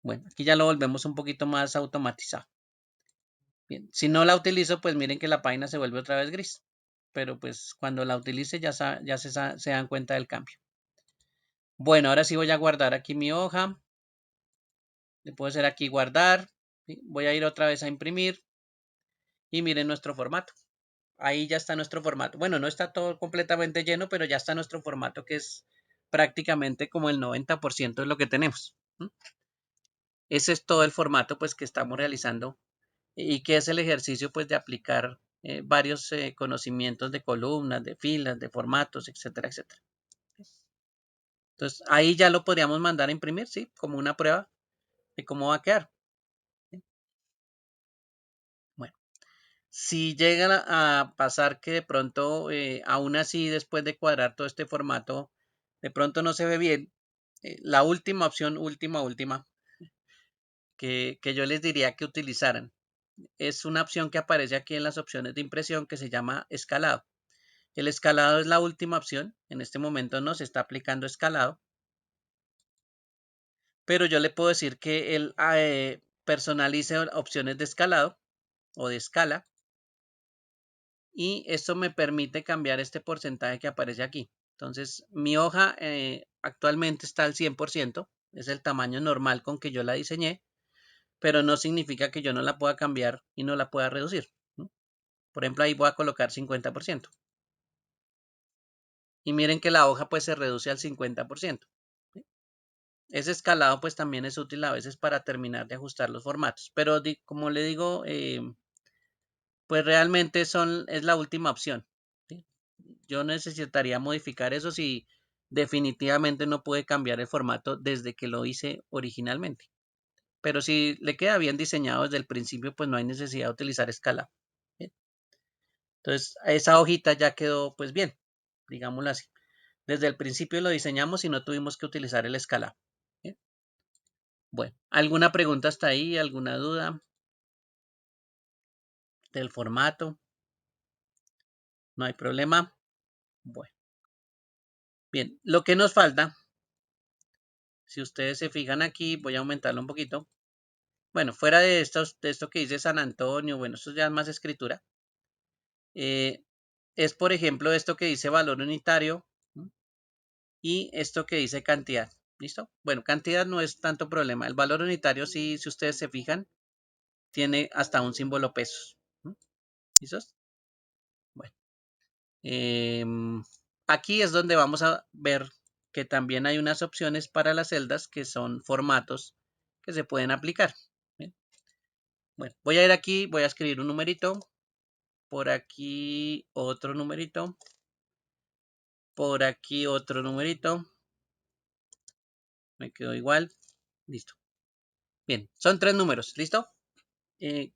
Bueno, aquí ya lo volvemos un poquito más automatizado. Bien, si no la utilizo, pues miren que la página se vuelve otra vez gris. Pero pues cuando la utilice ya se dan cuenta del cambio. Bueno, ahora sí voy a guardar aquí mi hoja. Le puedo hacer aquí guardar. ¿Sí? Voy a ir otra vez a imprimir. Y miren nuestro formato. Ahí ya está nuestro formato. Bueno, no está todo completamente lleno, pero ya está nuestro formato que es prácticamente como el 90% de lo que tenemos. Ese es todo el formato pues que estamos realizando y que es el ejercicio pues de aplicar varios conocimientos de columnas, de filas, de formatos, etcétera, etcétera. Entonces ahí ya lo podríamos mandar a imprimir, ¿sí? Como una prueba de cómo va a quedar. ¿Sí? Bueno, si llega a pasar que de pronto, aún así después de cuadrar todo este formato, de pronto no se ve bien, la última opción, última, que yo les diría que utilizaran, es una opción que aparece aquí en las opciones de impresión que se llama escalado. El escalado es la última opción. En este momento no se está aplicando escalado. Pero yo le puedo decir que él personalice opciones de escalado o de escala. Y esto me permite cambiar este porcentaje que aparece aquí. Entonces, mi hoja actualmente está al 100%. Es el tamaño normal con que yo la diseñé. Pero no significa que yo no la pueda cambiar y no la pueda reducir. Por ejemplo, ahí voy a colocar 50%. Y miren que la hoja pues se reduce al 50%. Ese escalado pues también es útil a veces para terminar de ajustar los formatos. Pero como le digo, pues realmente es la última opción. ¿Sí? Yo necesitaría modificar eso si definitivamente no puede cambiar el formato desde que lo hice originalmente. Pero si le queda bien diseñado desde el principio, pues no hay necesidad de utilizar escalado. ¿Sí? Entonces, esa hojita ya quedó pues bien, digámoslo así. Desde el principio lo diseñamos y no tuvimos que utilizar el escalado. ¿Sí? Bueno, ¿alguna pregunta hasta ahí? ¿Alguna duda del formato? No hay problema. Bueno, bien, lo que nos falta, si ustedes se fijan aquí, voy a aumentarlo un poquito. Bueno, fuera de esto que dice San Antonio, bueno, eso ya es más escritura. Es, por ejemplo, esto que dice valor unitario y esto que dice cantidad. ¿Listo? Bueno, cantidad no es tanto problema. El valor unitario, sí, si ustedes se fijan, tiene hasta un símbolo pesos. ¿Listos? Bueno. Aquí es donde vamos a ver que también hay unas opciones para las celdas que son formatos que se pueden aplicar. ¿Bien? Bueno, voy a ir aquí, voy a escribir un numerito, por aquí otro numerito, por aquí otro numerito, me quedó igual, listo. Bien, son 3 números, ¿listo?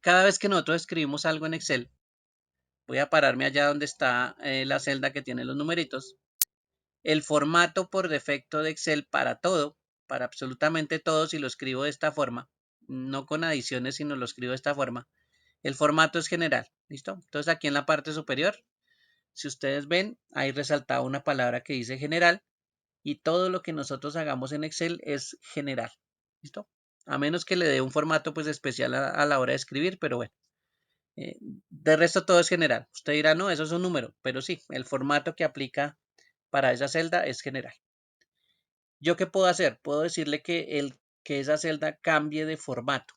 cada vez que nosotros escribimos algo en Excel, voy a pararme allá donde está la celda que tiene los numeritos. El formato por defecto de Excel para todo, para absolutamente todo, si lo escribo de esta forma, no con adiciones, sino lo escribo de esta forma, el formato es general, ¿listo? Entonces aquí en la parte superior, si ustedes ven, hay resaltada una palabra que dice general y todo lo que nosotros hagamos en Excel es general, ¿listo? A menos que le dé un formato pues especial a la hora de escribir, pero bueno. De resto todo es general. Usted dirá, no, eso es un número, pero sí, el formato que aplica para esa celda es general. ¿Yo qué puedo hacer? Puedo decirle que esa celda cambie de formato,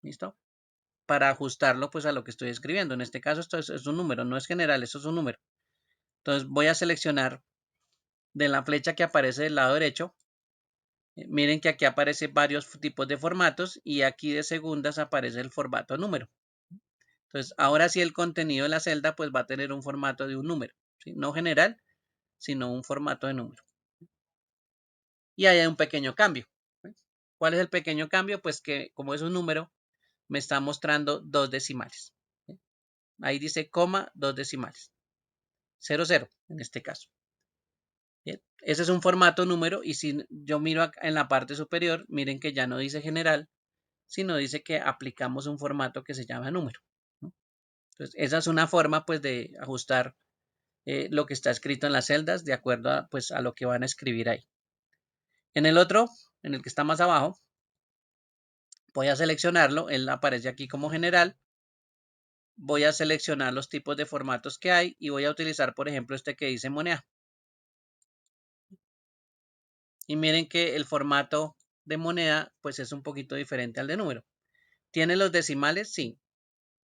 ¿listo? Para ajustarlo pues a lo que estoy escribiendo. En este caso esto es un número, no es general, eso es un número. Entonces voy a seleccionar de la flecha que aparece del lado derecho. Miren que aquí aparecen varios tipos de formatos y aquí de segundas aparece el formato número. Entonces ahora sí el contenido de la celda pues va a tener un formato de un número, ¿sí? No general, sino un formato de número. Y ahí hay un pequeño cambio. ¿Cuál es el pequeño cambio? Pues que como es un número, me está mostrando dos decimales. Ahí dice coma, dos decimales. 00 en este caso. Bien. Ese es un formato número y si yo miro acá en la parte superior, miren que ya no dice general, sino dice que aplicamos un formato que se llama número. Entonces, esa es una forma pues de ajustar lo que está escrito en las celdas de acuerdo a, pues, a lo que van a escribir ahí. En el otro, en el que está más abajo, voy a seleccionarlo, él aparece aquí como general. Voy a seleccionar los tipos de formatos que hay y voy a utilizar, por ejemplo, este que dice moneda. Y miren que el formato de moneda pues es un poquito diferente al de número. ¿Tiene los decimales? Sí.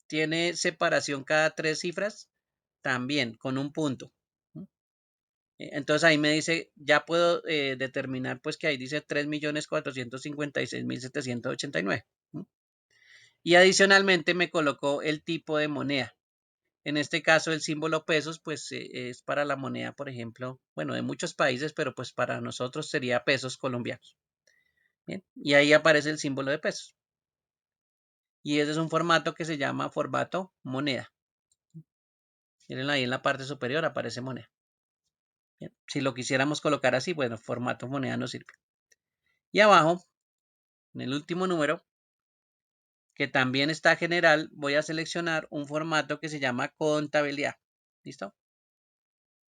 ¿Tiene separación cada tres cifras? También, con un punto. Entonces ahí me dice, ya puedo determinar pues que ahí dice 3.456.789. Y adicionalmente me colocó el tipo de moneda. En este caso el símbolo pesos pues es para la moneda, por ejemplo, bueno, de muchos países, pero pues para nosotros sería pesos colombianos. Bien, y ahí aparece el símbolo de pesos. Y ese es un formato que se llama formato moneda. Miren ahí en la parte superior aparece moneda. Bien, si lo quisiéramos colocar así, bueno, formato moneda nos sirve. Y abajo, en el último número, que también está general, voy a seleccionar un formato que se llama contabilidad. ¿Listo?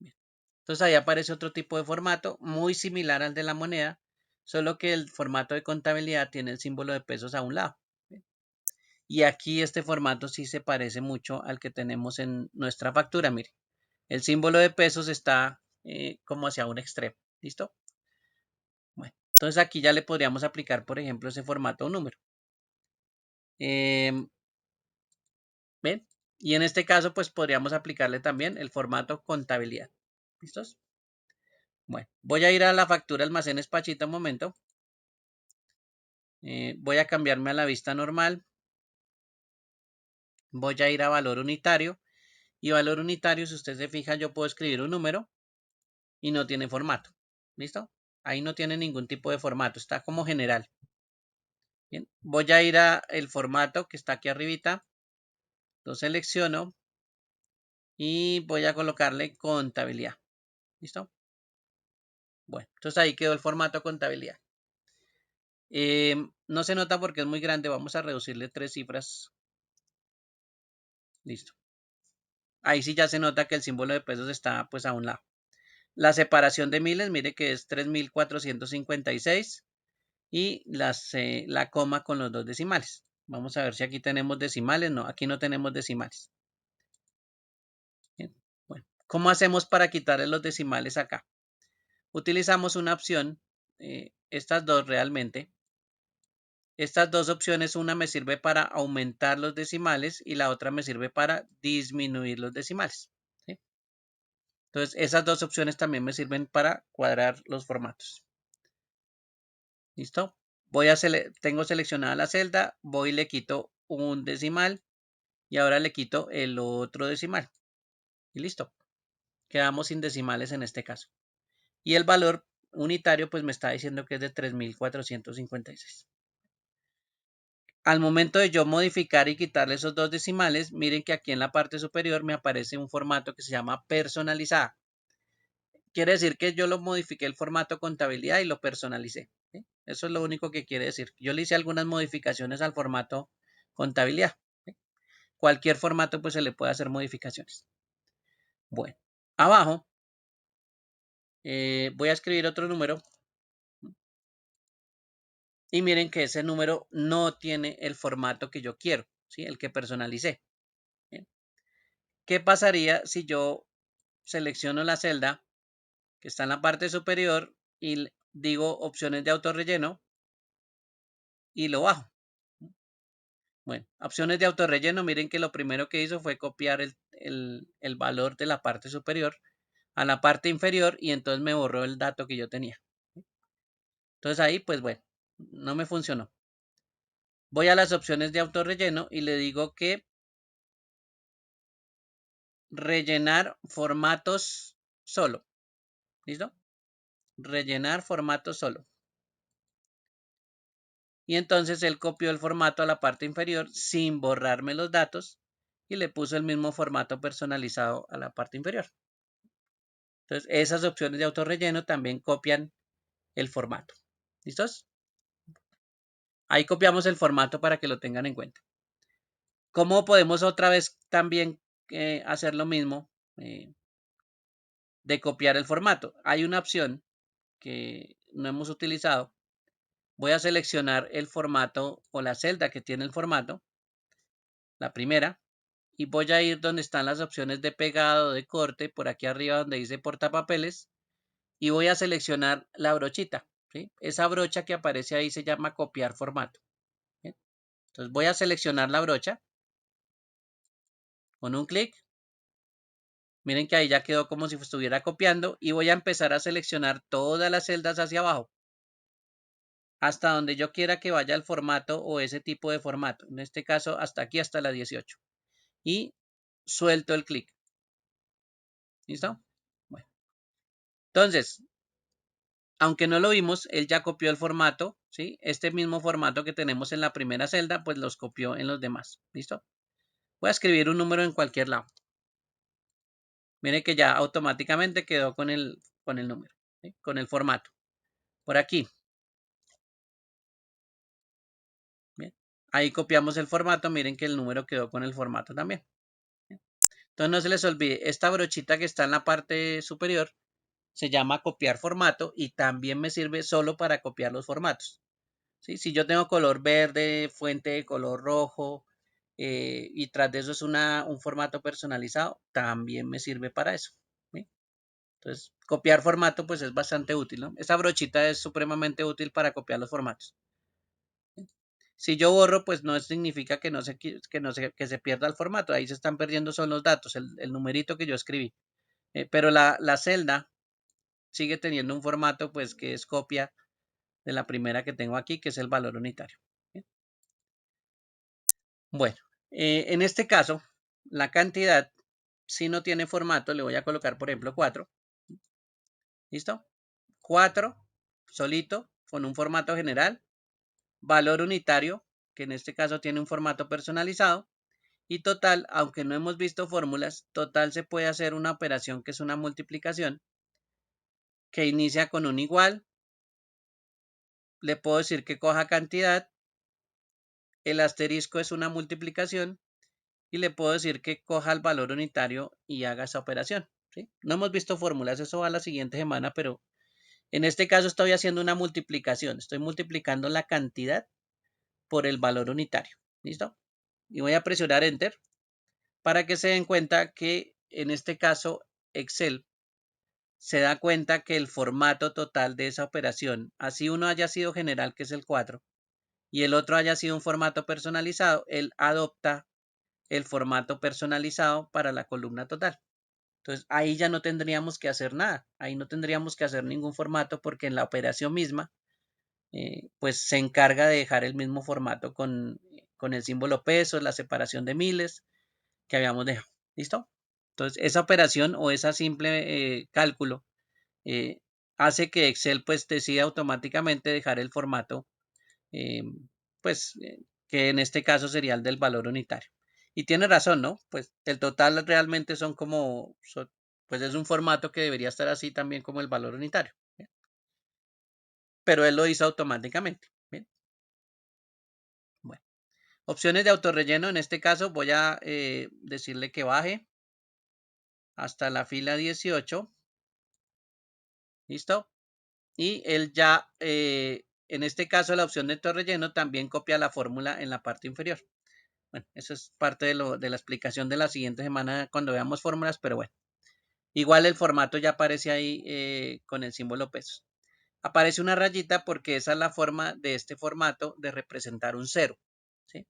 Bien. Entonces ahí aparece otro tipo de formato muy similar al de la moneda, solo que el formato de contabilidad tiene el símbolo de pesos a un lado. Bien. Y aquí este formato sí se parece mucho al que tenemos en nuestra factura. Mire, el símbolo de pesos está como hacia un extremo. ¿Listo? Bueno, entonces aquí ya le podríamos aplicar, por ejemplo, ese formato a un número. ¿Ven? Y en este caso, pues podríamos aplicarle también el formato contabilidad. ¿Listos? Bueno, voy a ir a la factura almacenes Pachita un momento. Voy a cambiarme a la vista normal. Voy a ir a valor unitario. Y valor unitario, si usted se fija, yo puedo escribir un número y no tiene formato. ¿Listo? Ahí no tiene ningún tipo de formato. Está como general. Bien. Voy a ir a el formato que está aquí arribita. Lo selecciono. Y voy a colocarle contabilidad. ¿Listo? Bueno, entonces ahí quedó el formato contabilidad. No se nota porque es muy grande. Vamos a reducirle 3 cifras. Listo. Ahí sí ya se nota que el símbolo de pesos está pues a un lado. La separación de miles, mire que es 3.456 y la coma con los dos decimales. Vamos a ver si aquí tenemos decimales. No, aquí no tenemos decimales. Bien. Bueno, ¿cómo hacemos para quitarle los decimales acá? Utilizamos una opción, estas dos realmente. Estas dos opciones, una me sirve para aumentar los decimales y la otra me sirve para disminuir los decimales. ¿Sí? Entonces, esas dos opciones también me sirven para cuadrar los formatos. ¿Listo? Tengo seleccionada la celda, voy y le quito un decimal y ahora le quito el otro decimal. Y listo. Quedamos sin decimales en este caso. Y el valor unitario pues me está diciendo que es de 3.456. al momento de yo modificar y quitarle esos 2 decimales, miren que aquí en la parte superior me aparece un formato que se llama personalizada. Quiere decir que yo lo modifiqué el formato contabilidad y lo personalicé. ¿Sí? Eso es lo único que quiere decir. Yo le hice algunas modificaciones al formato contabilidad. ¿Sí? Cualquier formato pues se le puede hacer modificaciones. Bueno, abajo voy a escribir otro número y miren que ese número no tiene el formato que yo quiero, ¿sí? El que personalicé. ¿Bien? ¿Qué pasaría si yo selecciono la celda que está en la parte superior y digo opciones de autorrelleno y lo bajo? Bueno, opciones de autorrelleno, miren que lo primero que hizo fue copiar el valor de la parte superior a la parte inferior y entonces me borró el dato que yo tenía. Entonces ahí, pues bueno, no me funcionó. Voy a las opciones de autorrelleno y le digo que rellenar formatos solo. ¿Listo? Rellenar formatos solo. Y entonces él copió el formato a la parte inferior sin borrarme los datos y le puso el mismo formato personalizado a la parte inferior. Entonces esas opciones de autorrelleno también copian el formato. ¿Listos? Ahí copiamos el formato para que lo tengan en cuenta. ¿Cómo podemos otra vez también hacer lo mismo de copiar el formato? Hay una opción que no hemos utilizado. Voy a seleccionar el formato o la celda que tiene el formato, la primera, y voy a ir donde están las opciones de pegado, de corte, por aquí arriba donde dice portapapeles, y voy a seleccionar la brochita. ¿Sí? Esa brocha que aparece ahí se llama copiar formato. ¿Bien? Entonces voy a seleccionar la brocha con un clic. Miren que ahí ya quedó como si estuviera copiando y voy a empezar a seleccionar todas las celdas hacia abajo hasta donde yo quiera que vaya el formato o ese tipo de formato. En este caso hasta aquí, hasta la 18. Y suelto el clic. ¿Listo? Bueno. Entonces, aunque no lo vimos, él ya copió el formato, ¿sí? Este mismo formato que tenemos en la primera celda, pues los copió en los demás. ¿Listo? Voy a escribir un número en cualquier lado. Miren que ya automáticamente quedó con el número, ¿sí? Con el formato. Por aquí. Bien. Ahí copiamos el formato. Miren que el número quedó con el formato también. Bien. Entonces no se les olvide, esta brochita que está en la parte superior se llama copiar formato y también me sirve solo para copiar los formatos. ¿Sí? Si yo tengo color verde, fuente de color rojo y tras de eso es un formato personalizado, también me sirve para eso. ¿Sí? Entonces, copiar formato pues es bastante útil, ¿no? Esta brochita es supremamente útil para copiar los formatos. ¿Sí? Si yo borro, pues no significa que que se pierda el formato. Ahí se están perdiendo son los datos, el numerito que yo escribí. Pero la celda sigue teniendo un formato pues que es copia de la primera que tengo aquí, que es el valor unitario. ¿Sí? Bueno, en este caso, la cantidad, si no tiene formato, le voy a colocar, por ejemplo, 4. ¿Listo? 4, solito, con un formato general. Valor unitario, que en este caso tiene un formato personalizado. Y total, aunque no hemos visto fórmulas, total se puede hacer una operación que es una multiplicación, que inicia con un igual. Le puedo decir que coja cantidad. El asterisco es una multiplicación. Y le puedo decir que coja el valor unitario y haga esa operación. ¿Sí? No hemos visto fórmulas, eso va la siguiente semana, pero en este caso estoy haciendo una multiplicación. Estoy multiplicando la cantidad por el valor unitario. ¿Listo? Y voy a presionar Enter para que se den cuenta que en este caso Excel se da cuenta que el formato total de esa operación, así uno haya sido general, que es el 4, y el otro haya sido un formato personalizado, él adopta el formato personalizado para la columna total. Entonces ahí ya no tendríamos que hacer nada, ahí no tendríamos que hacer ningún formato porque en la operación misma pues se encarga de dejar el mismo formato con el símbolo pesos, la separación de miles que habíamos dejado. ¿Listo? Entonces esa operación o esa simple cálculo eh, hace que Excel pues decida automáticamente dejar el formato eh, pues que en este caso sería el del valor unitario. Y tiene razón, ¿no? Pues el total realmente son como, pues es un formato que debería estar así también como el valor unitario. ¿Bien? Pero él lo hizo automáticamente. ¿Bien? Bueno, opciones de autorrelleno. En este caso voy a decirle que baje hasta la fila 18. ¿Listo? Y él ya, en este caso, la opción de autorrelleno también copia la fórmula en la parte inferior. Bueno, eso es parte de la explicación de la siguiente semana cuando veamos fórmulas, pero bueno. Igual el formato ya aparece ahí con el símbolo pesos. Aparece una rayita porque esa es la forma de este formato de representar un cero. ¿Sí?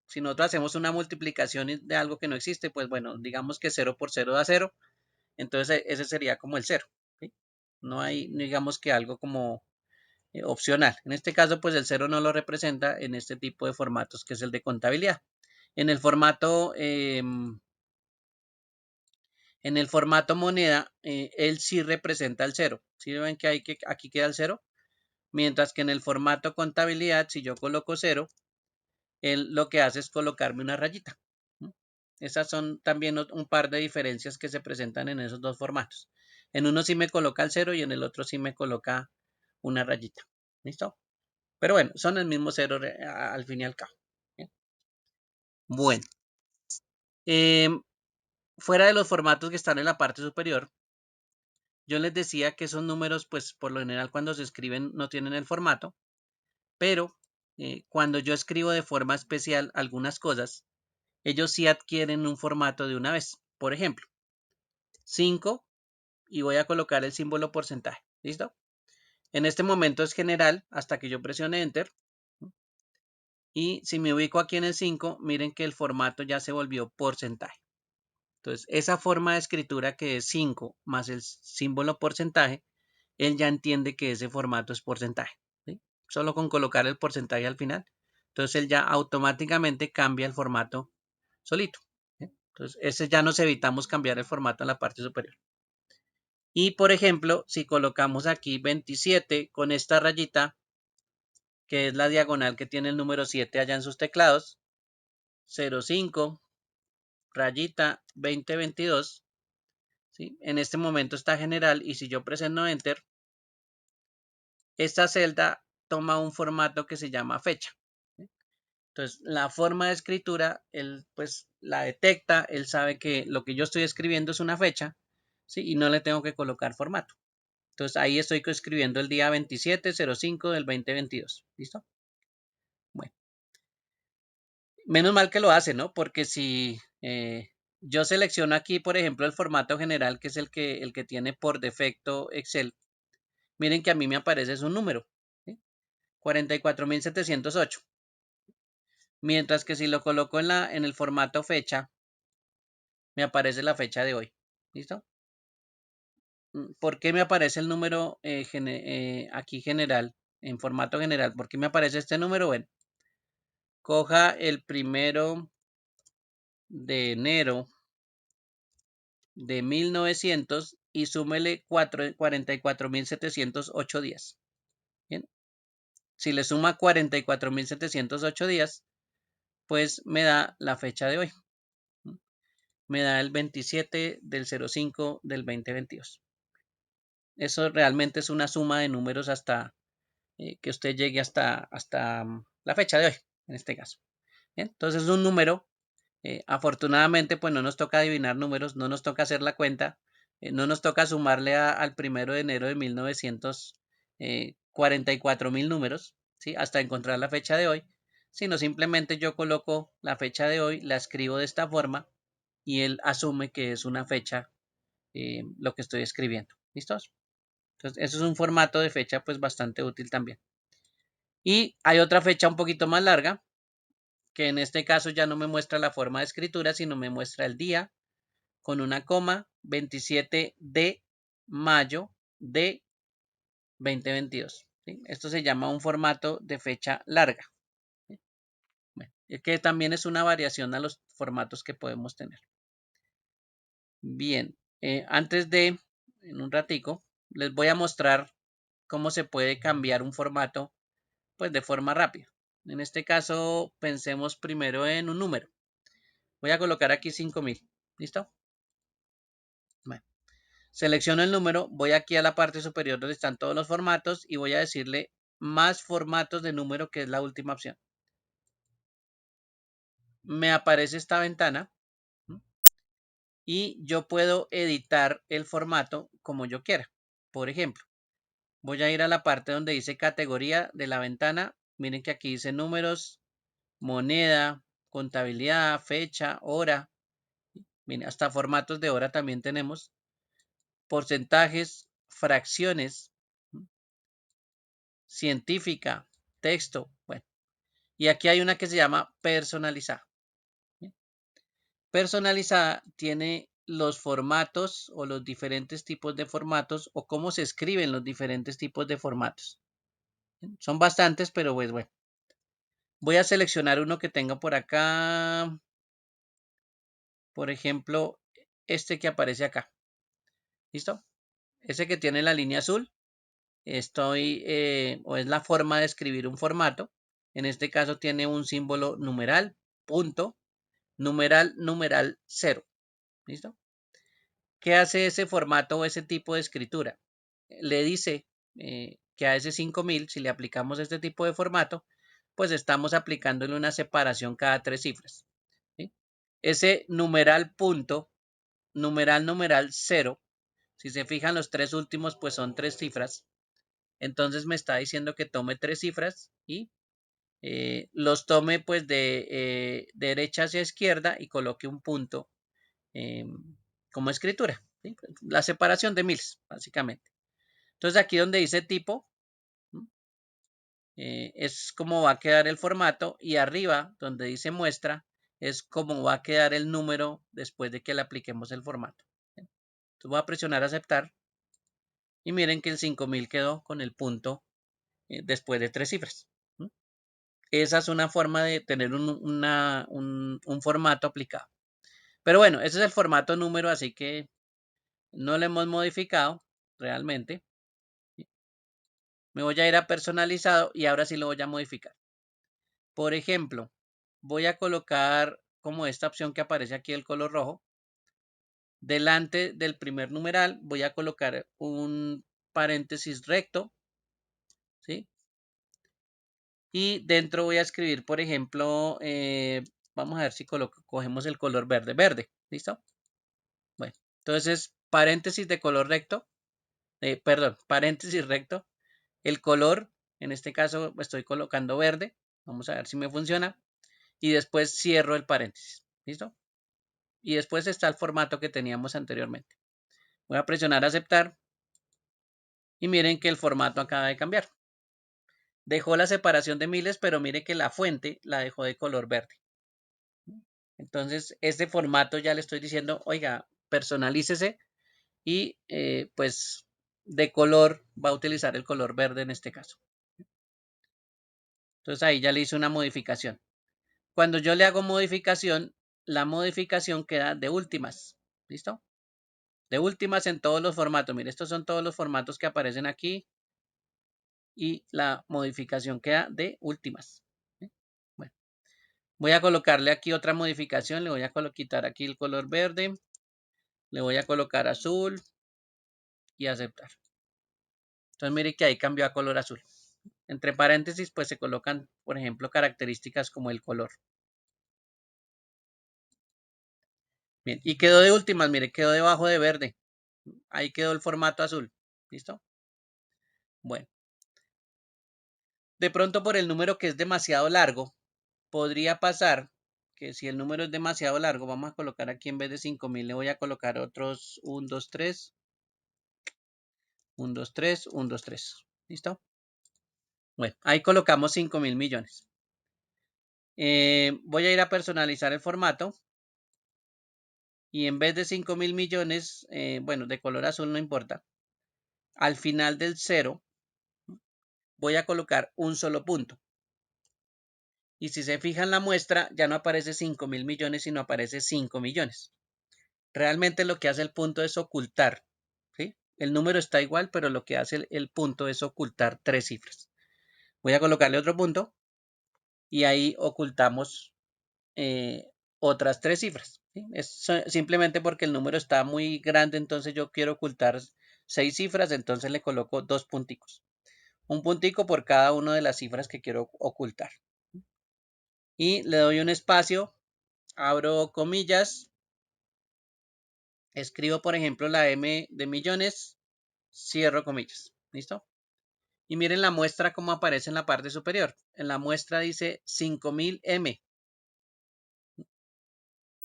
Si nosotros hacemos una multiplicación de algo que no existe, pues bueno, digamos que 0 por 0 da 0. Entonces ese sería como el 0. ¿Sí? No hay, digamos que algo como opcional. En este caso, pues el 0 no lo representa en este tipo de formatos que es el de contabilidad. En el formato moneda, él sí representa el 0. ¿Sí ven que aquí queda el 0? Mientras que en el formato contabilidad, si yo coloco 0, él lo que hace es colocarme una rayita. Esas son también un par de diferencias que se presentan en esos dos formatos. En uno sí me coloca el 0 y en el otro sí me coloca una rayita. ¿Listo? Pero bueno, son el mismo 0 al fin y al cabo. ¿Bien? Bueno. Fuera de los formatos que están en la parte superior, yo les decía que esos números, pues por lo general cuando se escriben no tienen el formato, pero cuando yo escribo de forma especial algunas cosas, ellos sí adquieren un formato de una vez. Por ejemplo, 5 y voy a colocar el símbolo porcentaje. ¿Listo? En este momento es general hasta que yo presione Enter. Y si me ubico aquí en el 5, miren que el formato ya se volvió porcentaje. Entonces, esa forma de escritura que es 5 más el símbolo porcentaje, él ya entiende que ese formato es porcentaje. ¿Sí? Solo con colocar el porcentaje al final. Entonces, él ya automáticamente cambia el formato solito. ¿Sí? Entonces, ese ya nos evitamos cambiar el formato en la parte superior. Y, por ejemplo, si colocamos aquí 27 con esta rayita, que es la diagonal que tiene el número 7 allá en sus teclados, 05, rayita 2022, ¿sí? En este momento está general y si yo presiono Enter, esta celda toma un formato que se llama fecha. ¿Sí? Entonces, la forma de escritura, él pues la detecta, él sabe que lo que yo estoy escribiendo es una fecha, ¿sí? Y no le tengo que colocar formato. Entonces, ahí estoy escribiendo el día 27/05 del 2022. ¿Listo? Bueno, menos mal que lo hace, ¿no? Porque si yo selecciono aquí, por ejemplo, el formato general, que es el que tiene por defecto Excel, miren que a mí me aparece es un número, ¿sí? 44.708. Mientras que si lo coloco en el formato fecha, me aparece la fecha de hoy. ¿Listo? ¿Por qué me aparece el número aquí general, en formato general? ¿Por qué me aparece este número? Bueno, coja el 1 de enero de 1900 y súmele 44.708 días. Bien. Si le suma 44.708 días, pues me da la fecha de hoy. Me da el 27/05 del 2022. Eso realmente es una suma de números hasta que usted llegue hasta la fecha de hoy, en este caso. Bien. Entonces es un número. Afortunadamente, pues no nos toca adivinar números, no nos toca hacer la cuenta, no nos toca sumarle al 1 de enero de 1900 44.000 números, ¿sí? Hasta encontrar la fecha de hoy, sino simplemente yo coloco la fecha de hoy, la escribo de esta forma y él asume que es una fecha lo que estoy escribiendo. ¿Listos? Entonces, eso es un formato de fecha pues bastante útil también. Y hay otra fecha un poquito más larga, que en este caso ya no me muestra la forma de escritura, sino me muestra el día con una coma, 27 de mayo de 2022. ¿Sí? Esto se llama un formato de fecha larga. ¿Sí? Bueno, es que también es una variación a los formatos que podemos tener. Bien, en un ratico, les voy a mostrar cómo se puede cambiar un formato pues de forma rápida. En este caso, pensemos primero en un número. Voy a colocar aquí 5000. ¿Listo? Bueno, selecciono el número, voy aquí a la parte superior donde están todos los formatos y voy a decirle más formatos de número, que es la última opción. Me aparece esta ventana y yo puedo editar el formato como yo quiera. Por ejemplo, voy a ir a la parte donde dice categoría de la ventana. Miren que aquí dice números, moneda, contabilidad, fecha, hora. Miren, hasta formatos de hora también tenemos. Porcentajes, fracciones, científica, texto. Bueno, y aquí hay una que se llama personalizada. Personalizada tiene los formatos o los diferentes tipos de formatos o cómo se escriben los diferentes tipos de formatos. Son bastantes, pero pues bueno. Voy a seleccionar uno que tenga por acá. Por ejemplo, este que aparece acá. ¿Listo? Ese que tiene la línea azul. O es la forma de escribir un formato. En este caso tiene un símbolo numeral, punto, numeral, numeral 0. ¿Listo? ¿Qué hace ese formato o ese tipo de escritura? Le dice que a ese 5000, si le aplicamos este tipo de formato, pues estamos aplicándole una separación cada 3 cifras. ¿Sí? Ese numeral punto, numeral, numeral 0, si se fijan los 3 últimos, pues son 3 cifras. Entonces me está diciendo que tome 3 cifras y los tome pues de derecha hacia izquierda y coloque un punto como escritura. ¿Sí? La separación de miles, básicamente. Entonces aquí donde dice tipo, es como va a quedar el formato, y arriba donde dice muestra es como va a quedar el número después de que le apliquemos el formato. Entonces voy a presionar aceptar y miren que el 5000 quedó con el punto después de 3 cifras. Esa es una forma de tener un formato aplicado. Pero bueno, ese es el formato número, así que no lo hemos modificado realmente. Me voy a ir a personalizado y ahora sí lo voy a modificar. Por ejemplo, voy a colocar como esta opción que aparece aquí, el color rojo. Delante del primer numeral voy a colocar un paréntesis recto, ¿sí? Y dentro voy a escribir, por ejemplo, vamos a ver si cogemos el color verde, verde, ¿listo? Bueno, entonces paréntesis de color recto, perdón, paréntesis recto, el color, en este caso estoy colocando verde, vamos a ver si me funciona, y después cierro el paréntesis, ¿listo? Y después está el formato que teníamos anteriormente. Voy a presionar aceptar y miren que el formato acaba de cambiar. Dejó la separación de miles, pero mire que la fuente la dejó de color verde. Entonces, este formato ya le estoy diciendo, oiga, personalícese y pues de color va a utilizar el color verde en este caso. Entonces ahí ya le hice una modificación. Cuando yo le hago modificación, la modificación queda de últimas. ¿Listo? De últimas en todos los formatos. Mire, estos son todos los formatos que aparecen aquí. Y la modificación queda de últimas. ¿Sí? Bueno, voy a colocarle aquí otra modificación. Le voy a quitar aquí el color verde. Le voy a colocar azul y aceptar. Entonces mire que ahí cambió a color azul. Entre paréntesis pues se colocan, por ejemplo, características como el color. Bien, y quedó de últimas, mire, quedó debajo de verde. Ahí quedó el formato azul. ¿Listo? Bueno. De pronto por el número que es demasiado largo, podría pasar que si el número es demasiado largo, vamos a colocar aquí en vez de 5000, le voy a colocar otros 1, 2, 3, 1, 2, 3, 1, 2, 3. ¿Listo? Bueno, ahí colocamos 5000 millones. Voy a ir a personalizar el formato. Y en vez de 5000 millones, bueno, de color azul no importa. Al final del 0 voy a colocar un solo punto. Y si se fijan la muestra, ya no aparece 5000 millones, sino aparece 5 millones. Realmente lo que hace el punto es ocultar, ¿sí? El número está igual, pero lo que hace el punto es ocultar 3 cifras. Voy a colocarle otro punto. y ahí ocultamos otras 3 cifras. ¿Sí? Es simplemente porque el número está muy grande, entonces yo quiero ocultar 6 cifras, entonces le coloco 2 punticos. Un puntico por cada una de las cifras que quiero ocultar. Y le doy un espacio, abro comillas, escribo por ejemplo la M de millones, cierro comillas. ¿Listo? Y miren la muestra cómo aparece en la parte superior. En la muestra dice 5000 M.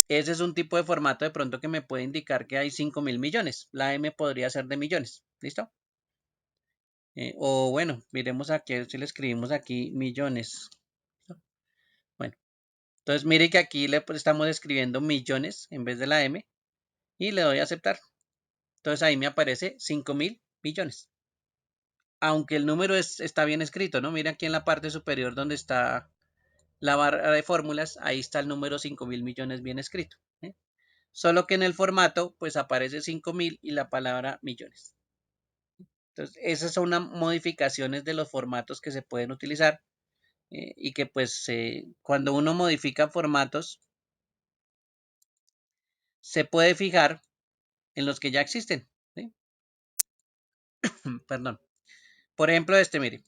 Ese es un tipo de formato de pronto que me puede indicar que hay 5.000 millones. La M podría ser de millones. ¿Listo? O bueno, miremos aquí si le escribimos aquí millones. Bueno, entonces mire que aquí le estamos escribiendo millones en vez de la M y le doy a aceptar. Entonces ahí me aparece 5.000 millones. Aunque el número está bien escrito, ¿no? Mira aquí en la parte superior donde está la barra de fórmulas, ahí está el número 5.000 millones bien escrito. Solo que en el formato pues aparece 5.000 y la palabra millones. Entonces esas son unas modificaciones de los formatos que se pueden utilizar y que pues cuando uno modifica formatos se puede fijar en los que ya existen. ¿Sí? Perdón. Por ejemplo mire.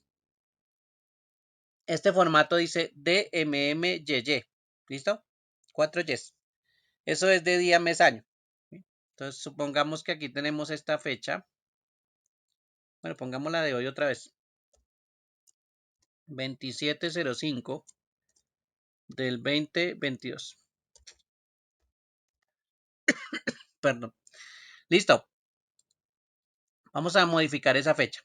Este formato dice DMMYY. ¿Listo? 4 Ys. Eso es de día, mes, año. ¿Sí? Entonces supongamos que aquí tenemos esta fecha. Bueno, pongamos la de hoy otra vez. 27/05 del 2022. Perdón. Listo. Vamos a modificar esa fecha.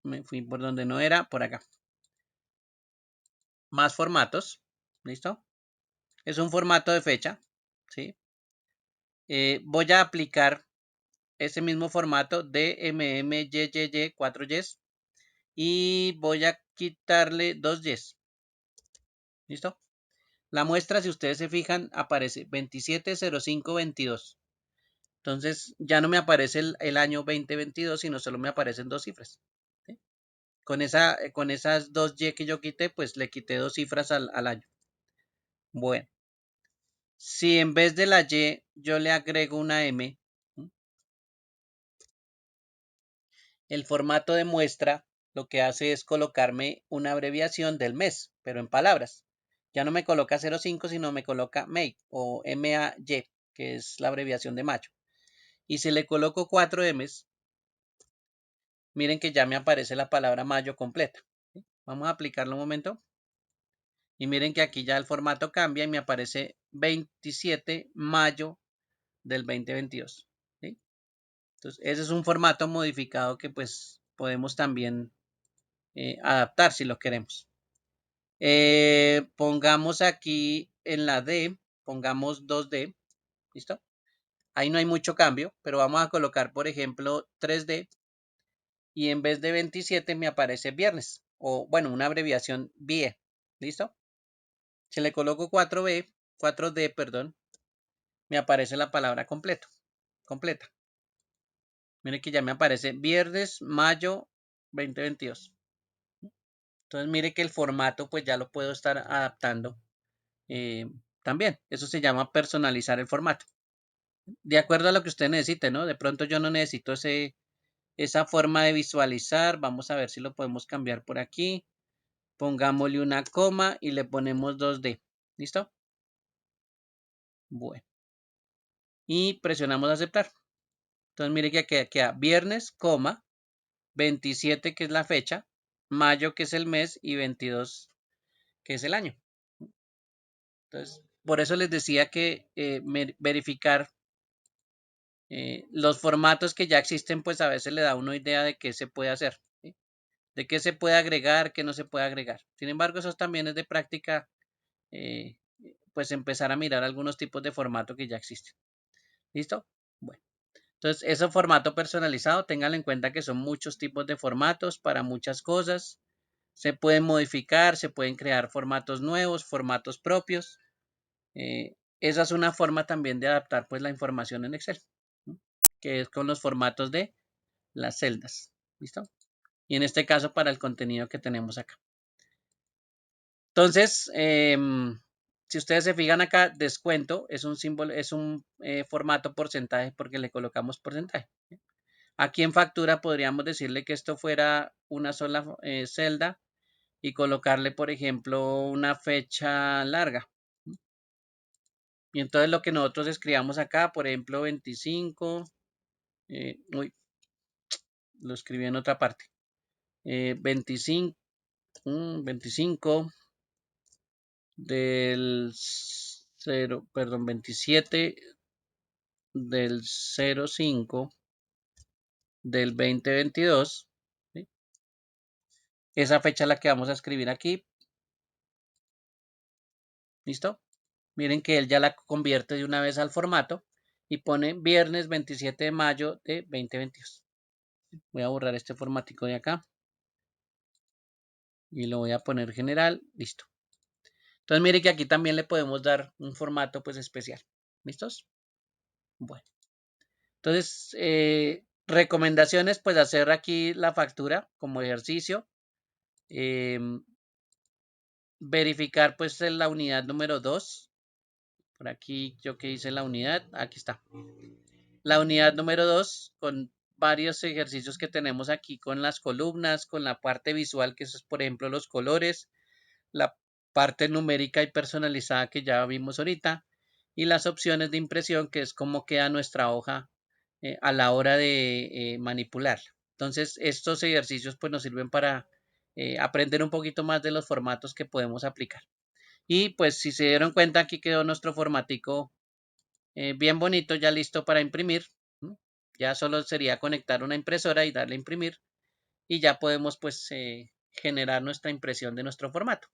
Me fui por donde no era, por acá. Más formatos. ¿Listo? Es un formato de fecha. ¿Sí? Voy a aplicar ese mismo formato de MMYYY 4 Ys y voy a quitarle 2 Ys. ¿Listo? La muestra, si ustedes se fijan, aparece 27/05/22. Entonces ya no me aparece el año 2022, sino solo me aparecen 2 cifras. ¿Sí? Con esas 2 Y que yo quité, pues le quité 2 cifras al año. Bueno, si en vez de la Y yo le agrego una M, el formato de muestra lo que hace es colocarme una abreviación del mes, pero en palabras. Ya no me coloca 05, sino me coloca May o MAY, que es la abreviación de mayo. Y si le coloco 4 M's, miren que ya me aparece la palabra mayo completa. ¿Sí? Vamos a aplicarlo un momento. Y miren que aquí ya el formato cambia y me aparece 27 mayo del 2022. ¿Sí? Entonces, ese es un formato modificado que pues podemos también adaptar si lo queremos. Pongamos aquí en la D, pongamos 2D. ¿Listo? Ahí no hay mucho cambio, pero vamos a colocar, por ejemplo, 3D. Y en vez de 27 me aparece viernes. O bueno, una abreviación VIE. ¿Listo? Si le coloco 4D, perdón, me aparece la palabra completa. Miren que ya me aparece viernes, mayo 2022. Entonces mire que el formato pues ya lo puedo estar adaptando también. Eso se llama personalizar el formato. De acuerdo a lo que usted necesite, ¿no? De pronto yo no necesito esa forma de visualizar. Vamos a ver si lo podemos cambiar por aquí. Pongámosle una coma y le ponemos 2D. ¿Listo? Bueno. Y presionamos aceptar. Entonces mire que queda viernes, coma, 27 que es la fecha, mayo que es el mes y 22 que es el año. Entonces, por eso les decía que verificar los formatos que ya existen, pues a veces le da una idea de qué se puede hacer, ¿sí? De qué se puede agregar, qué no se puede agregar. Sin embargo, eso también es de práctica, eh, pues empezar a mirar algunos tipos de formato que ya existen. ¿Listo? Bueno. Entonces, ese formato personalizado, ténganlo en cuenta que son muchos tipos de formatos para muchas cosas. Se pueden modificar, se pueden crear formatos nuevos, formatos propios. Esa es una forma también de adaptar pues la información en Excel, ¿no? Que es con los formatos de las celdas. ¿Listo? y en este caso para el contenido que tenemos acá. Entonces, si ustedes se fijan acá, descuento es un símbolo, es un formato porcentaje porque le colocamos porcentaje. Aquí en factura podríamos decirle que esto fuera una sola celda y colocarle, por ejemplo, una fecha larga. Y entonces lo que nosotros escribamos acá, por ejemplo, 25, uy, lo escribí en otra parte, 25, 25 del 0, perdón, 27 del 05 del 2022, ¿sí? Esa fecha es la que vamos a escribir aquí. ¿Listo? Miren que él ya la convierte de una vez al formato y pone viernes 27 de mayo de 2022. Voy a borrar este formatico de acá y lo voy a poner general. Listo. Entonces mire que aquí también le podemos dar un formato pues especial. ¿Listos? Bueno. Entonces, recomendaciones pues hacer aquí la factura como ejercicio. Verificar pues la unidad número 2. Por aquí yo que hice la unidad. Aquí está. La unidad número 2 con varios ejercicios que tenemos aquí con las columnas, con la parte visual que es por ejemplo los colores, la parte numérica y personalizada que ya vimos ahorita y las opciones de impresión que es cómo queda nuestra hoja a la hora de manipular. Entonces estos ejercicios pues nos sirven para aprender un poquito más de los formatos que podemos aplicar. Y pues si se dieron cuenta aquí quedó nuestro formatico bien bonito ya listo para imprimir. Ya solo sería conectar una impresora y darle a imprimir y ya podemos pues generar nuestra impresión de nuestro formato.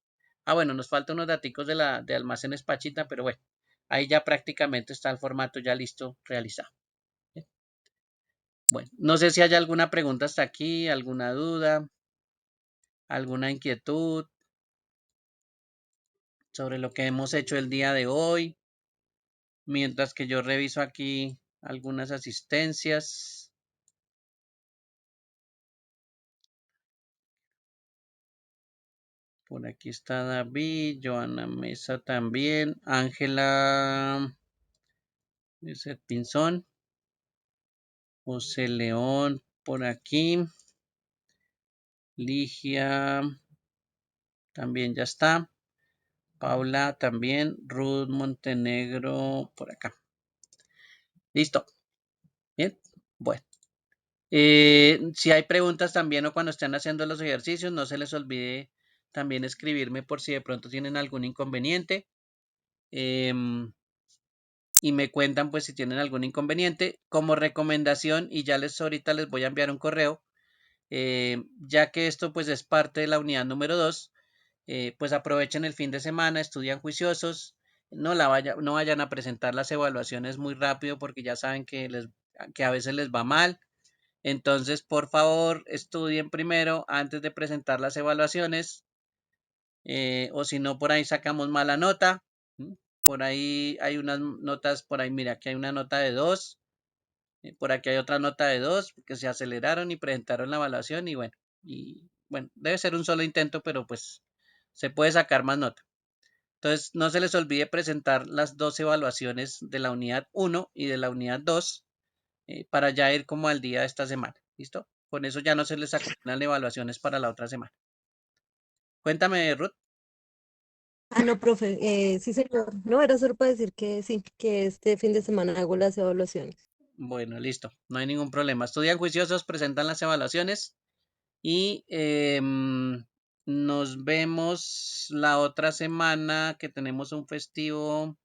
Ah, bueno, nos faltan unos daticos de almacenes Pachita, pero bueno, ahí ya prácticamente está el formato ya listo, realizado. Bueno, no sé si hay alguna pregunta hasta aquí, alguna duda, alguna inquietud sobre lo que hemos hecho el día de hoy, mientras que yo reviso aquí algunas asistencias. Por aquí está David, Joana Mesa también, Ángela Pinzón, José León por aquí, Ligia también ya está, Paula también, Ruth Montenegro por acá. Listo. Bien, bueno. Si hay preguntas también o cuando estén haciendo los ejercicios, no se les olvide también escribirme por si de pronto tienen algún inconveniente. Y me cuentan pues si tienen algún inconveniente. Como recomendación, y ya ahorita les voy a enviar un correo, ya que esto pues es parte de la unidad número 2, pues aprovechen el fin de semana, estudian juiciosos, no vayan a presentar las evaluaciones muy rápido porque ya saben que a veces les va mal. Entonces, por favor, estudien primero antes de presentar las evaluaciones, o si no, por ahí sacamos mala nota. Por ahí hay unas notas, por ahí mira, aquí hay una nota de 2, por aquí hay otra nota de 2, que se aceleraron y presentaron la evaluación y bueno, debe ser un solo intento, pero pues se puede sacar más nota. Entonces, no se les olvide presentar las dos evaluaciones de la unidad 1 y de la unidad 2 para ya ir como al día de esta semana. ¿Listo? Con eso ya no se les acumulan evaluaciones para la otra semana. Cuéntame, Ruth. Ah, no, profe, sí, señor. No, era solo para decir que sí, que este fin de semana hago las evaluaciones. Bueno, listo. No hay ningún problema. Estudian juiciosos, presentan las evaluaciones y nos vemos la otra semana que tenemos un festivo.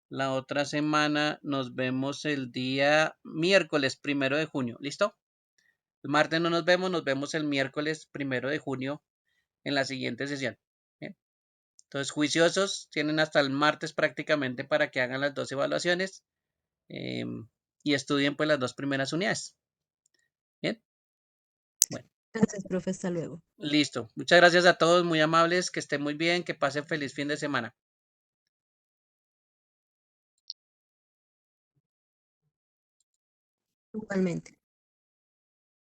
La otra semana nos vemos el día miércoles 1 de junio. ¿Listo? El martes no nos vemos el miércoles 1 de junio en la siguiente sesión. ¿Bien? Entonces, juiciosos, tienen hasta el martes prácticamente para que hagan las dos evaluaciones y estudien pues las dos primeras unidades. Bien, bueno, Gracias, profe, hasta luego. listo. Muchas gracias a todos, muy amables, que estén muy bien, que pasen feliz fin de semana. Igualmente.